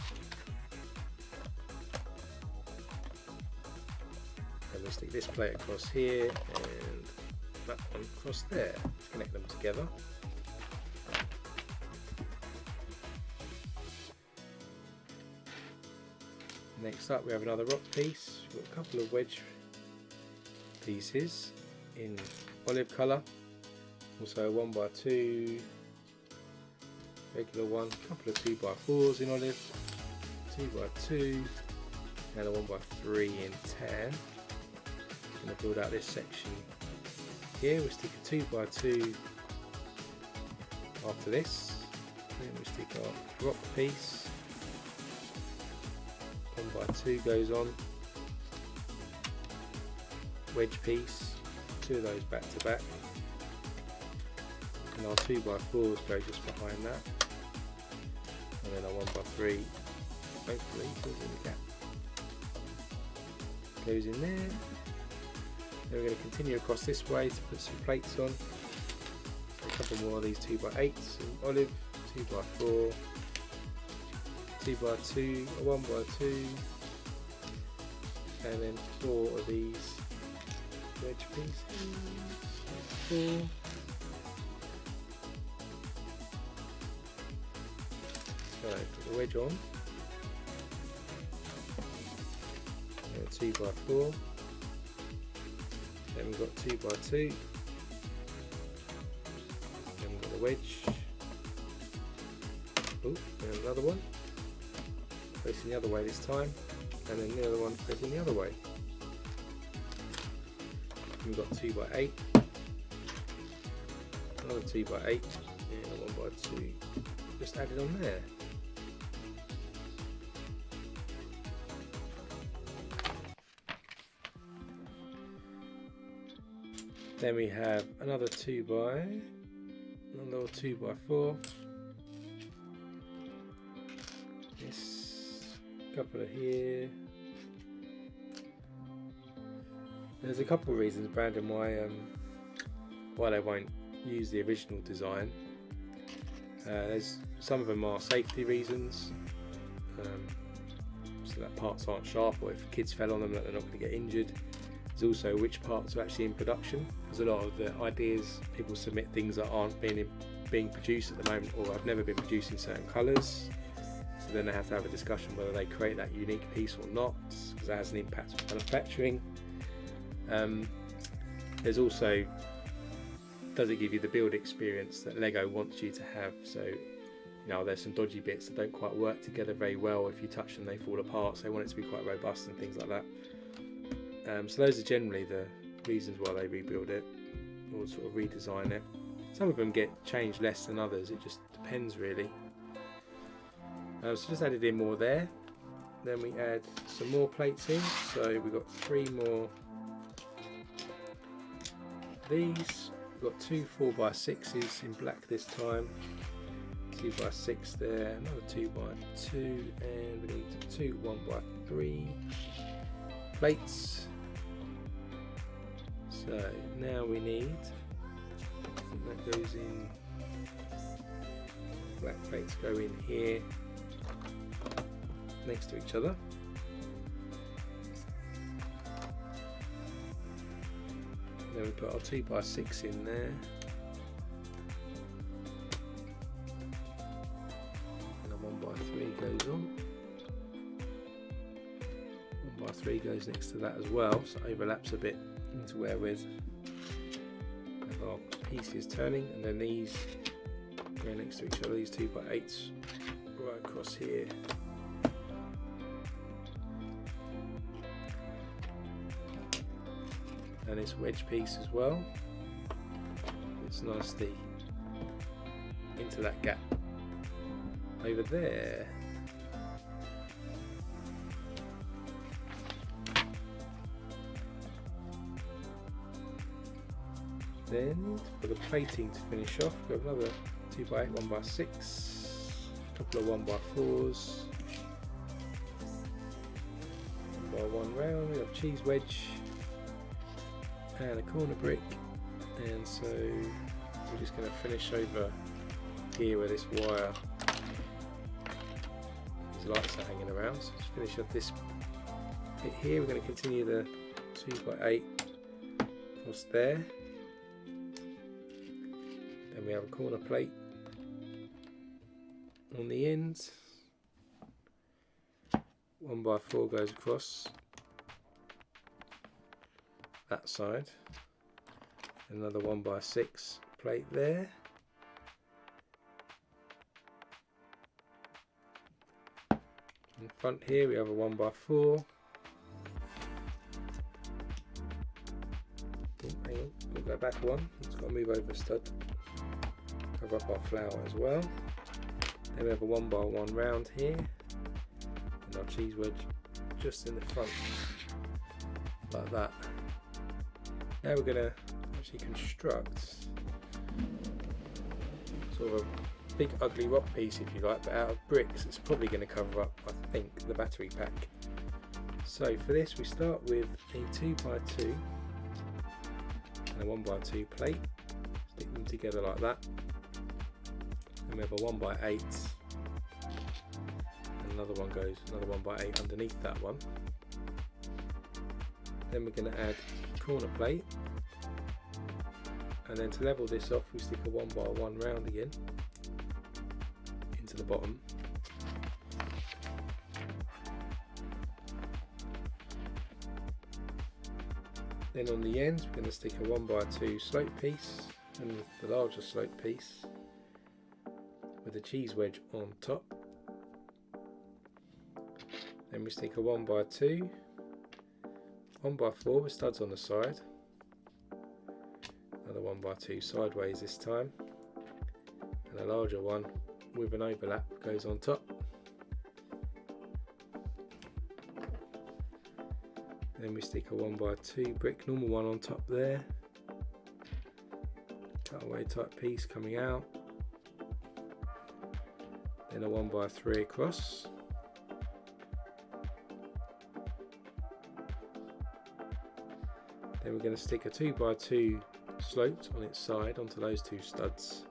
And we'll stick this plate across here and that one across there to connect them together. Next up we have another rock piece. We've got a couple of wedge pieces in olive colour, also a 1x2 regular one, a couple of 2x4s in olive, 2x2 and a 1x3 in tan. I'm going to build out this section here. We'll stick a 2x2 after this. Then we'll stick our rock piece. 1x2 goes on. Wedge piece, 2 of those back to back. And our 2x4s go just behind that. And then our 1x3 hopefully goes in the gap. Goes in there. Then we're going to continue across this way to put some plates on. A couple more of these 2x8s in olive, 2x4, 2x2, a 1x2, and then 4 of these wedge pieces. 4. So put the wedge on. And 2x4. Then we've got 2x2. Then we've got the wedge. Oh, and another one. Facing the other way this time. And then the other one facing the other way. We've got 2x8. Another 2x8. And a 1x2. Just added on there. Then we have another 2x4. This couple of here. There's a couple of reasons, Brandon, why they won't use the original design. There's some of them are safety reasons, so that parts aren't sharp, or if kids fell on them that they're not going to get injured. There's also which parts are actually in production. There's a lot of the ideas, people submit things that aren't being produced at the moment, or have never been produced in certain colours. So then they have to have a discussion whether they create that unique piece or not, because that has an impact on manufacturing. There's also, does it give you the build experience that LEGO wants you to have? So, you know, there's some dodgy bits that don't quite work together very well. If you touch them, they fall apart. So they want it to be quite robust and things like that. So those are generally the reasons why they rebuild it or sort of redesign it. Some of them get changed less than others. It just depends really. So just added in more there. Then we add some more plates in. So we've got 3 more. These, we've got 2 4x6s in black this time, 2x6 there, another 2x2, and we need 2 1x3 plates. So now we need, I think that goes in, black plates go in here next to each other. Then we put our 2x6 in there, and a 1x3 goes on. 1x3 goes next to that as well, so it overlaps a bit into where we have our pieces turning, and then these go next to each other, these 2x8s right across here. And this wedge piece as well, it's nicely into that gap over there. Then for the plating to finish off, we've got another 2x8, 1x6, a couple of 1x4s, 1x1 round, we have cheese wedge and a corner brick, and so we're just going to finish over here where this wire, these lights are hanging around. So just finish up this bit here. We're going to continue the 2x8 across there. Then we have a corner plate on the end. 1x4 goes across that side, another 1x6 plate there, in front here we have a 1x4. Oh, hang on, we'll go back. black one. It's got to move over the stud. Cover up our flower as well. Then we have a 1x1 round here, and our cheese wedge just in the front, like that. Now we're going to actually construct sort of a big ugly rock piece, if you like, but out of bricks. It's probably going to cover up, I think, the battery pack. So for this we start with a 2x2 and a 1x2 plate, stick them together like that, and we have a 1x8 and another 1x8 underneath that one. Then we're going to add corner plate, and then to level this off we stick a 1x1 round again into the bottom. Then on the ends we're going to stick a 1x2 slope piece and the larger slope piece with a cheese wedge on top. Then we stick a 1x2, 1x4 with studs on the side, another 1x2 sideways this time, and a larger one with an overlap goes on top. Then we stick a 1x2 brick, normal one on top there, cutaway type piece coming out, then a 1x3 across, then we're going to stick a 2x2 sloped on its side onto those two studs,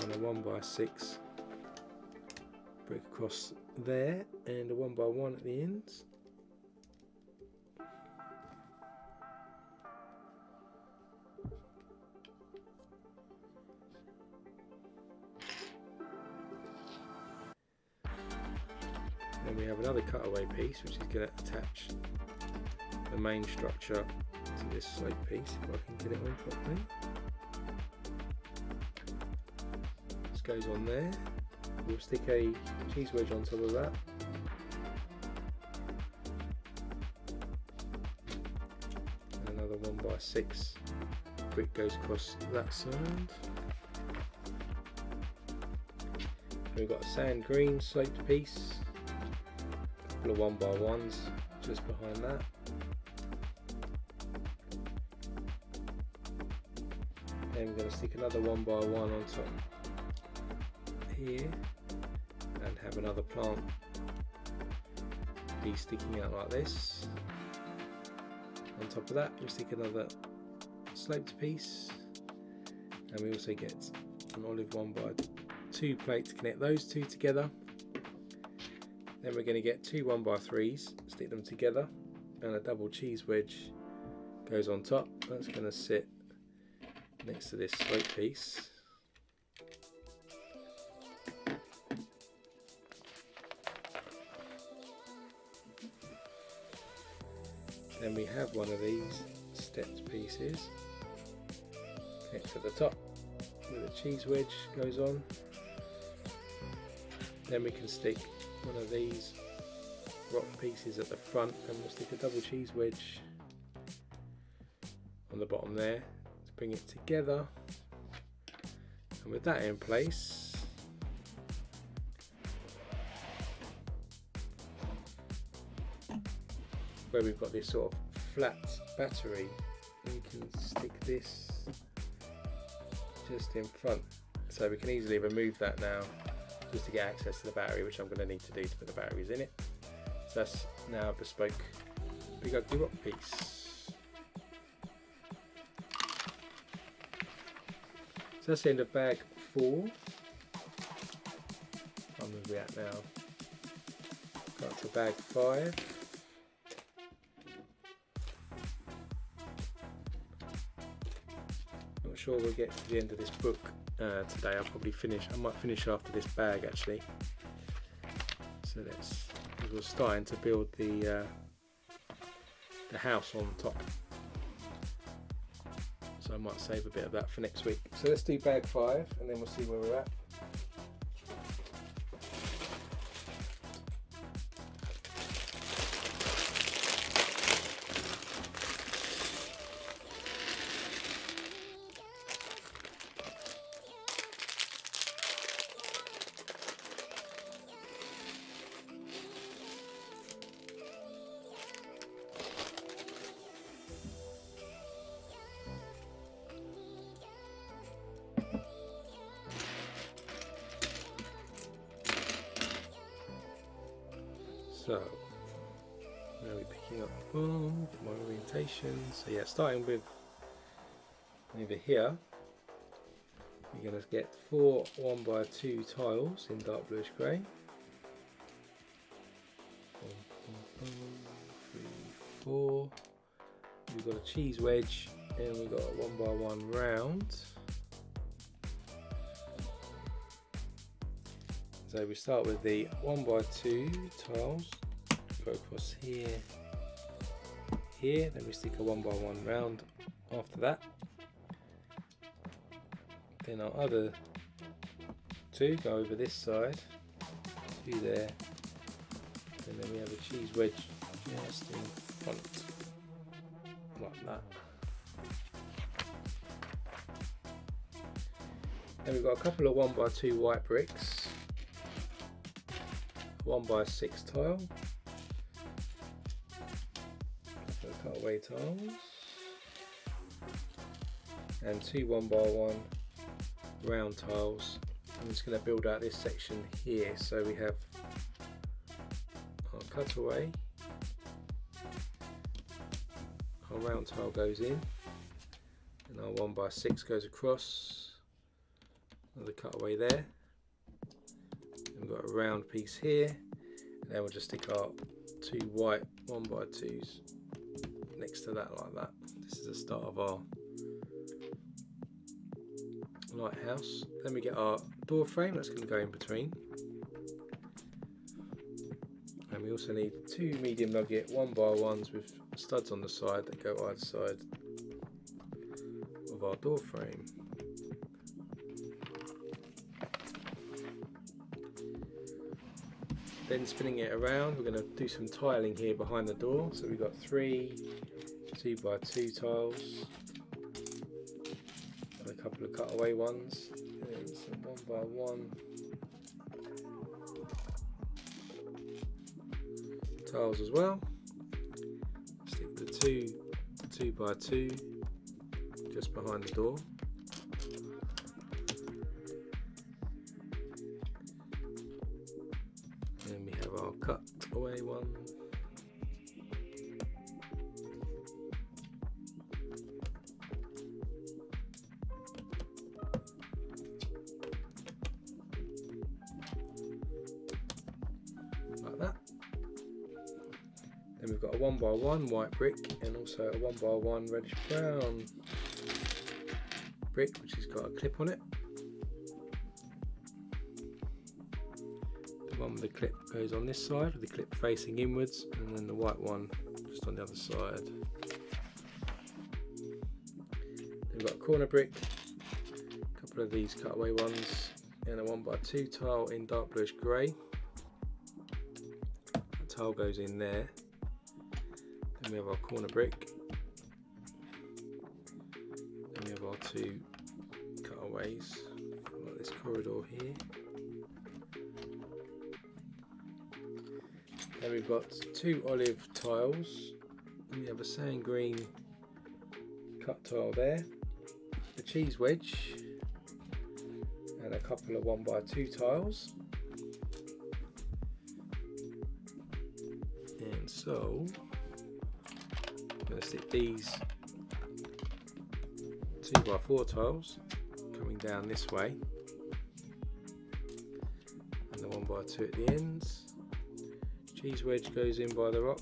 and a 1x6 brick across there, and a 1x1 at the ends. Then we have another cutaway piece which is going to attach the main structure to this slope piece, if I can get it on properly. This goes on there. We'll stick a cheese wedge on top of that. And another 1x6 brick goes across that side. We've got a sand green sloped piece, a couple of 1x1s just behind that. Then we're going to stick another 1x1 on top here and have another plant piece sticking out like this. On top of that we stick another sloped piece, and we also get an olive 1x2 plate to connect those two together. Then we're going to get two 1x3s, stick them together, and a double cheese wedge goes on top. That's going to sit next to this slope piece. Then we have one of these stepped pieces connect to the top with a cheese wedge goes on. Then we can stick one of these rock pieces at the front, and we'll stick a double cheese wedge on the bottom there to bring it together. And with that in place, where we've got this sort of flat battery, we can stick this just in front, so we can easily remove that now just to get access to the battery, which I'm going to need to do to put the batteries in it. So that's now a bespoke big ugly rock piece. So that's the end of bag 4. I'm going to be at now. Got to bag 5. Not sure we'll get to the end of this book today. I might finish after this bag actually. So we're starting to build the house on top. So I might save a bit of that for next week. So let's do bag 5 and then we'll see where we're at. So now we're picking up from my orientation. So yeah, starting with over here, you're going to get 4 1x2 tiles in dark bluish grey. 1, 2, 3, 4. We've got a cheese wedge and we've got a 1x1 round. So we start with the 1x2 tiles, go across here, then we stick a 1x1 round after that. Then our other 2 go over this side, 2 there, and then we have a cheese wedge just in front, like that. Then we've got a couple of 1x2 white bricks, 1x6 tile, cutaway tiles, and 2 1x1 round tiles. I'm just going to build out this section here. So we have our cutaway, our round tile goes in, and our 1x6 goes across, another cutaway there. We've got a round piece here, and then we'll just stick our 2 white 1x2s next to that like that. This is the start of our lighthouse. Then we get our door frame that's going to go in between, and we also need 2 medium nugget 1x1s with studs on the side that go either side of our door frame. Then spinning it around, we're going to do some tiling here behind the door. So we've got 3 2x2 tiles, and a couple of cutaway ones, and some 1x1 tiles as well. Stick the 2 2x2 just behind the door. And we have our cutaway one. Like that. Then we've got a 1x1 white brick and also a 1x1 reddish brown brick, which has got a clip on it. The one with the clip goes on this side with the clip facing inwards, and then the white one just on the other side. Then we've got a corner brick, a couple of these cutaway ones, and a 1x2 tile in dark bluish grey. The tile goes in there. Then we have our corner brick. Then we have our 2 cutaways, like this corridor here. Then we've got 2 olive tiles. We have a sand green cut tile there, a cheese wedge, and a couple of 1x2 tiles. And so I'm going to stick these 2x4 tiles coming down this way, and the 1x2 at the ends. Cheese wedge goes in by the rock.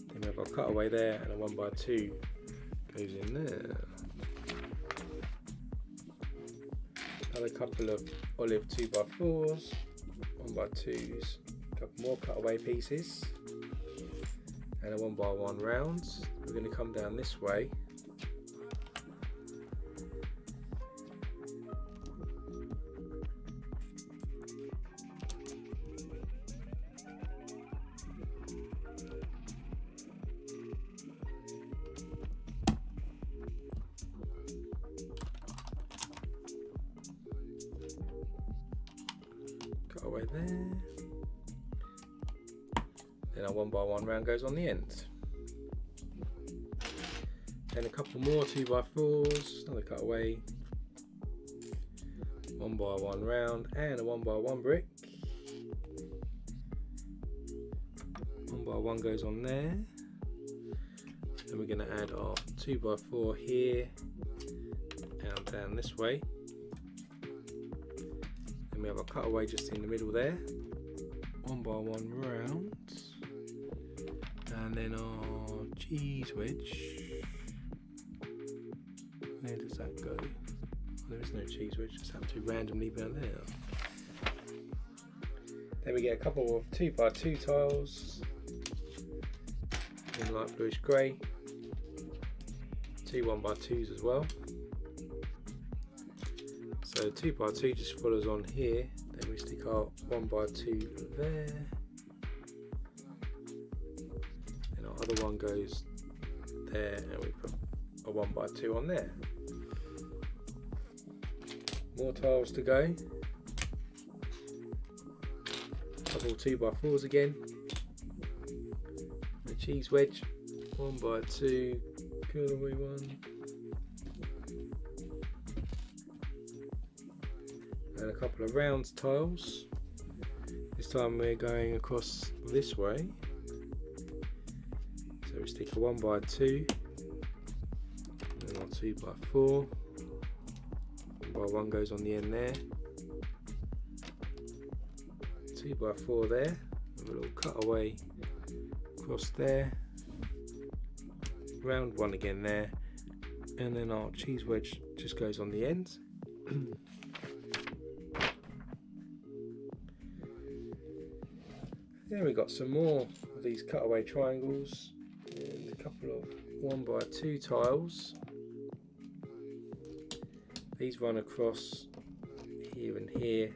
Then we have our cutaway there, and a 1x2 goes in there. Another couple of olive 2x4s, 1x2s, a couple more cutaway pieces, and a 1x1 rounds. We're going to come down this way. Cutaway there. Then our 1x1 round goes on the end. Then a couple more 2x4s, another cutaway, 1x1 round, and a 1x1 brick. 1x1 goes on there. Then we're going to add our 2x4 here and down this way. Then we have our cutaway just in the middle there. 1x1 round, and then our cheese wedge. Where does that go? Oh, there is no cheese wedge, just have to randomly down there. Then we get a couple of 2x2 tiles in light bluish grey. 2 1x2s as well. So 2x2 just follows on here. Then we stick our 1x2 there. And our other one goes there, and we put a 1x2 on there. More tiles to go. Couple 2x4s again. The cheese wedge, 1x2, cutaway one. And a couple of round tiles. This time we're going across this way. So we stick a 1x2, and then our 2x4. 1x1 goes on the end there. 2x4 there. A little cutaway across there. Round one again there. And then our cheese wedge just goes on the end. Then we got some more of these cutaway triangles and a couple of 1x2 tiles. These run across here and here,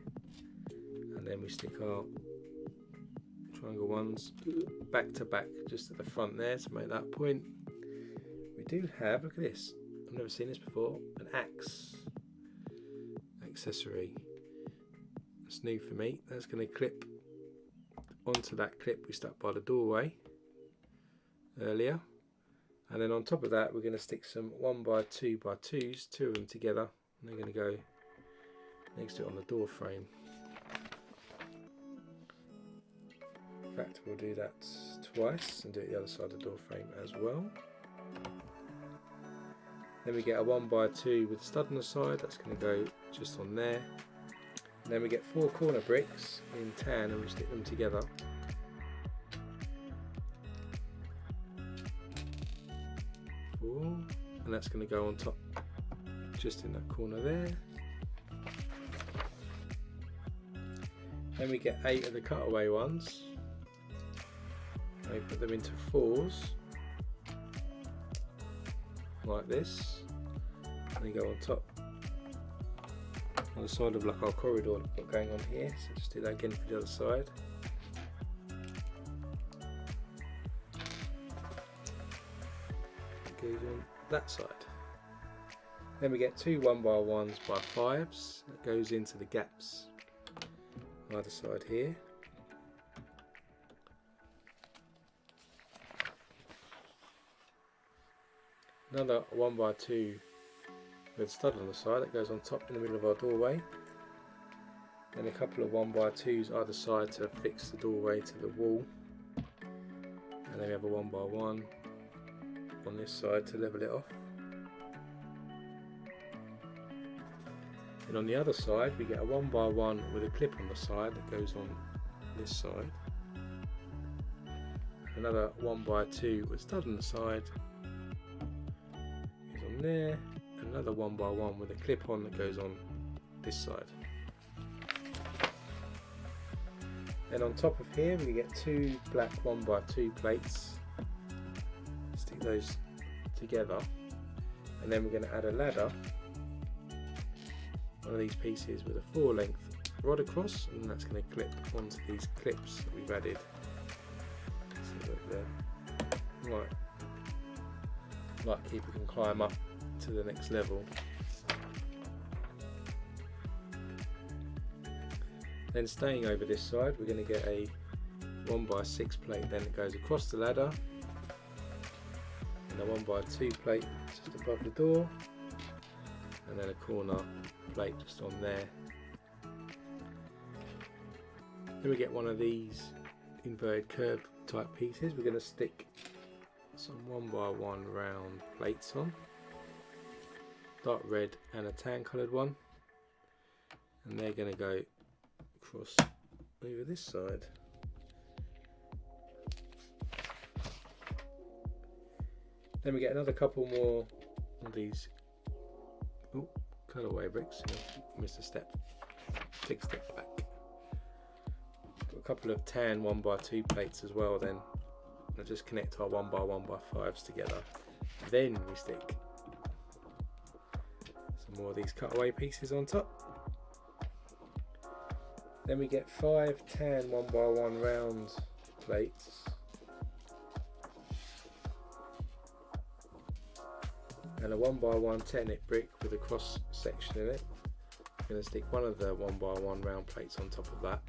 and then we stick our triangle ones back to back just at the front there to make that point. We do have, look at this, I've never seen this before, an axe accessory. That's new for me. That's going to clip onto that clip we stuck by the doorway earlier, and then on top of that we're going to stick some 1x2x2s, two of them together, and they're going to go next to it on the door frame. In fact, we'll do that twice and do it the other side of the door frame as well. Then we get a 1x2 with a stud on the side, that's going to go just on there. And then we get 4 corner bricks in tan, and we stick them together. And that's going to go on top, just in that corner there. Then we get 8 of the cutaway ones. And we put them into 4s, like this. And they go on top, on the side of like our corridor we've got going on here. So just do that again for the other side. It goes on that side. Then we get 2 1x1s by 5s that goes into the gaps on either side here. Another 1x2 with a stud on the side that goes on top in the middle of our doorway. Then a couple of 1x2s either side to fix the doorway to the wall. And then we have a 1x1 on this side to level it off. And on the other side we get a 1x1 with a clip on the side that goes on this side. Another 1x2 with a stud on the side goes on there. Another 1x1 with a clip on that goes on this side. Then on top of here we get 2 black 1x2 plates. Stick those together, and then we're going to add a ladder, one of these pieces with a 4-length rod across, and that's going to clip onto these clips that we've added, so that the light keeper can climb up to the next level. Then staying over this side, we're going to get a 1x6 plate then it goes across the ladder, and a 1x2 plate just above the door, and then a corner plate just on there. Then we get one of these inverted curve type pieces. We're going to stick some 1x1 round plates on, dark red and a tan coloured one, and they're going to go across over this side. Then we get another couple more of these colourway bricks. Missed a step. Take a step back. Got a couple of tan 1x2 plates as well. Then we'll just connect our 1x1x5s together. Then we stick some more of these cutaway pieces on top. Then we get 5 tan 1x1 round plates. And a 1x1 Technic brick with a cross section in it. I'm going to stick one of the 1x1 round plates on top of that.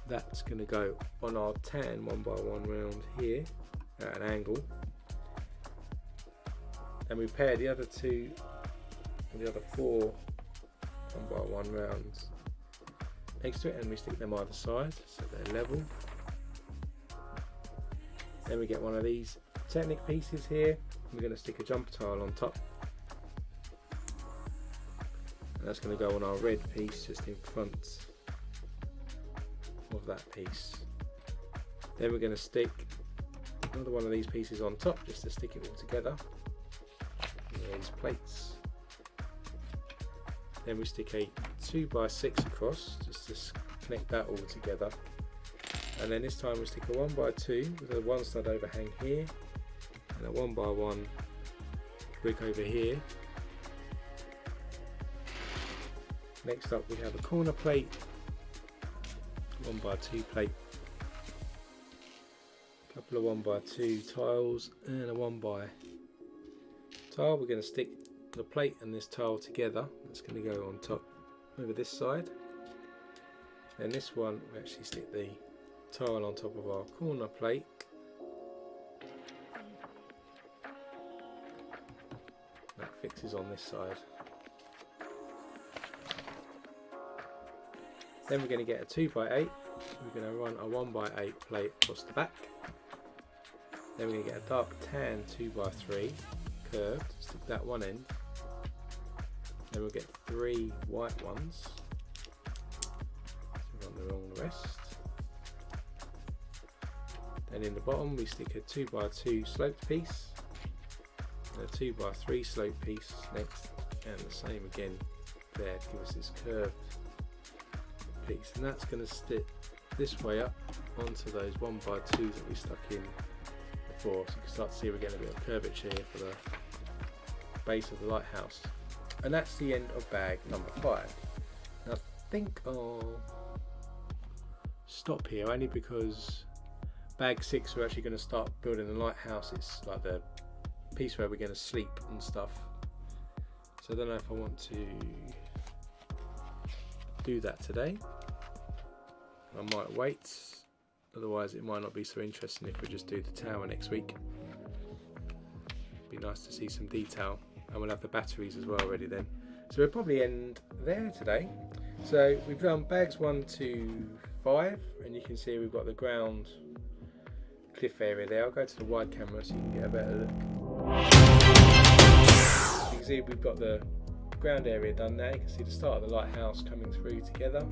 That's going to go on our tan 1x1 round here at an angle. And we pair the other two and the other 4 1x1 rounds next to it, and we stick them either side so they're level. Then we get one of these Technic pieces here. We're going to stick a jumper tile on top, and that's going to go on our red piece just in front of that piece. Then we're going to stick another one of these pieces on top just to stick it all together, these plates. Then we stick a 2x6 across just to connect that all together, and then this time we stick a 1x2 with a 1 stud overhang here and a 1x1 brick over here. Next up we have a corner plate, 1x2 plate, a couple of 1x2 tiles and a 1x tile. We're going to stick the plate and this tile together. That's going to go on top over this side. Then this one we actually stick the tile on top of our corner plate. That fixes on this side. Then we're going to get a 2x8. We're going to run a 1x8 plate across the back. Then we're going to get a dark tan 2x3 curved, stick that one end. Then we'll get 3 white ones. So run along the rest. Then in the bottom we stick a 2x2 sloped piece, and a 2x3 sloped piece next, and the same again there to give us this curved piece, and that's going to stick this way up onto those 1x2s that we stuck in before, so you can start to see we're getting a bit of curvature here for the base of the lighthouse. And that's the end of bag number 5. Now I think I'll stop here only because bag 6 we're actually going to start building the lighthouse. It's like the piece where we're going to sleep and stuff, so I don't know if I want to do that today. I might wait, otherwise it might not be so interesting if we just do the tower next week. Be nice to see some detail, and we'll have the batteries as well ready then. So we'll probably end there today. So we've done bags 1 to 5, and you can see we've got the ground cliff area there. I'll go to the wide camera so you can get a better look. You can see we've got the ground area done now. You can see the start of the lighthouse coming through together.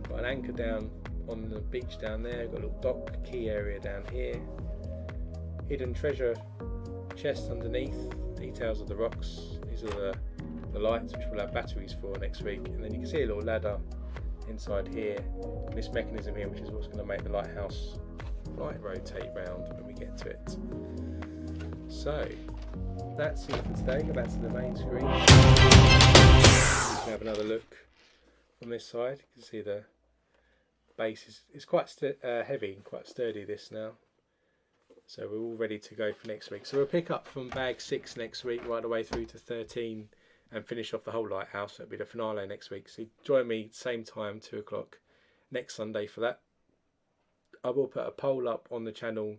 Got an anchor down on the beach down there. Got a little dock key area down here. Hidden treasure chest underneath. Details of the rocks. These are the lights which we'll have batteries for next week. And then you can see a little ladder inside here. And this mechanism here, which is what's going to make the lighthouse light rotate round when we get to it. So that's it for today. Go back to the main screen. You can have another look from this side. You can see the base is quite heavy and quite sturdy this now. So we're all ready to go for next week. So we'll pick up from bag 6 next week right the way through to 13 and finish off the whole lighthouse. That'll be the finale next week. So join me same time, 2 o'clock next Sunday for that. I will put a poll up on the channel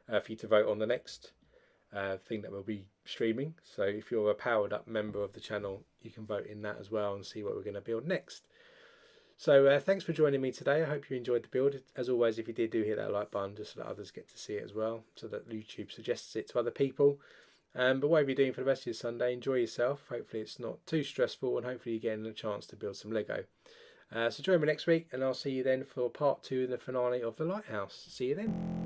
for you to vote on the next thing that we'll be streaming. So if you're a powered up member of the channel, you can vote in that as well and see what we're going to build next. So thanks for joining me today. I hope you enjoyed the build. As always, if you did, do hit that like button just so that others get to see it as well, so that YouTube suggests it to other people. But whatever you're doing for the rest of your Sunday, enjoy yourself. Hopefully it's not too stressful, and hopefully you're getting a chance to build some Lego. So join me next week, and I'll see you then for part 2 and the finale of the Lighthouse. See you then.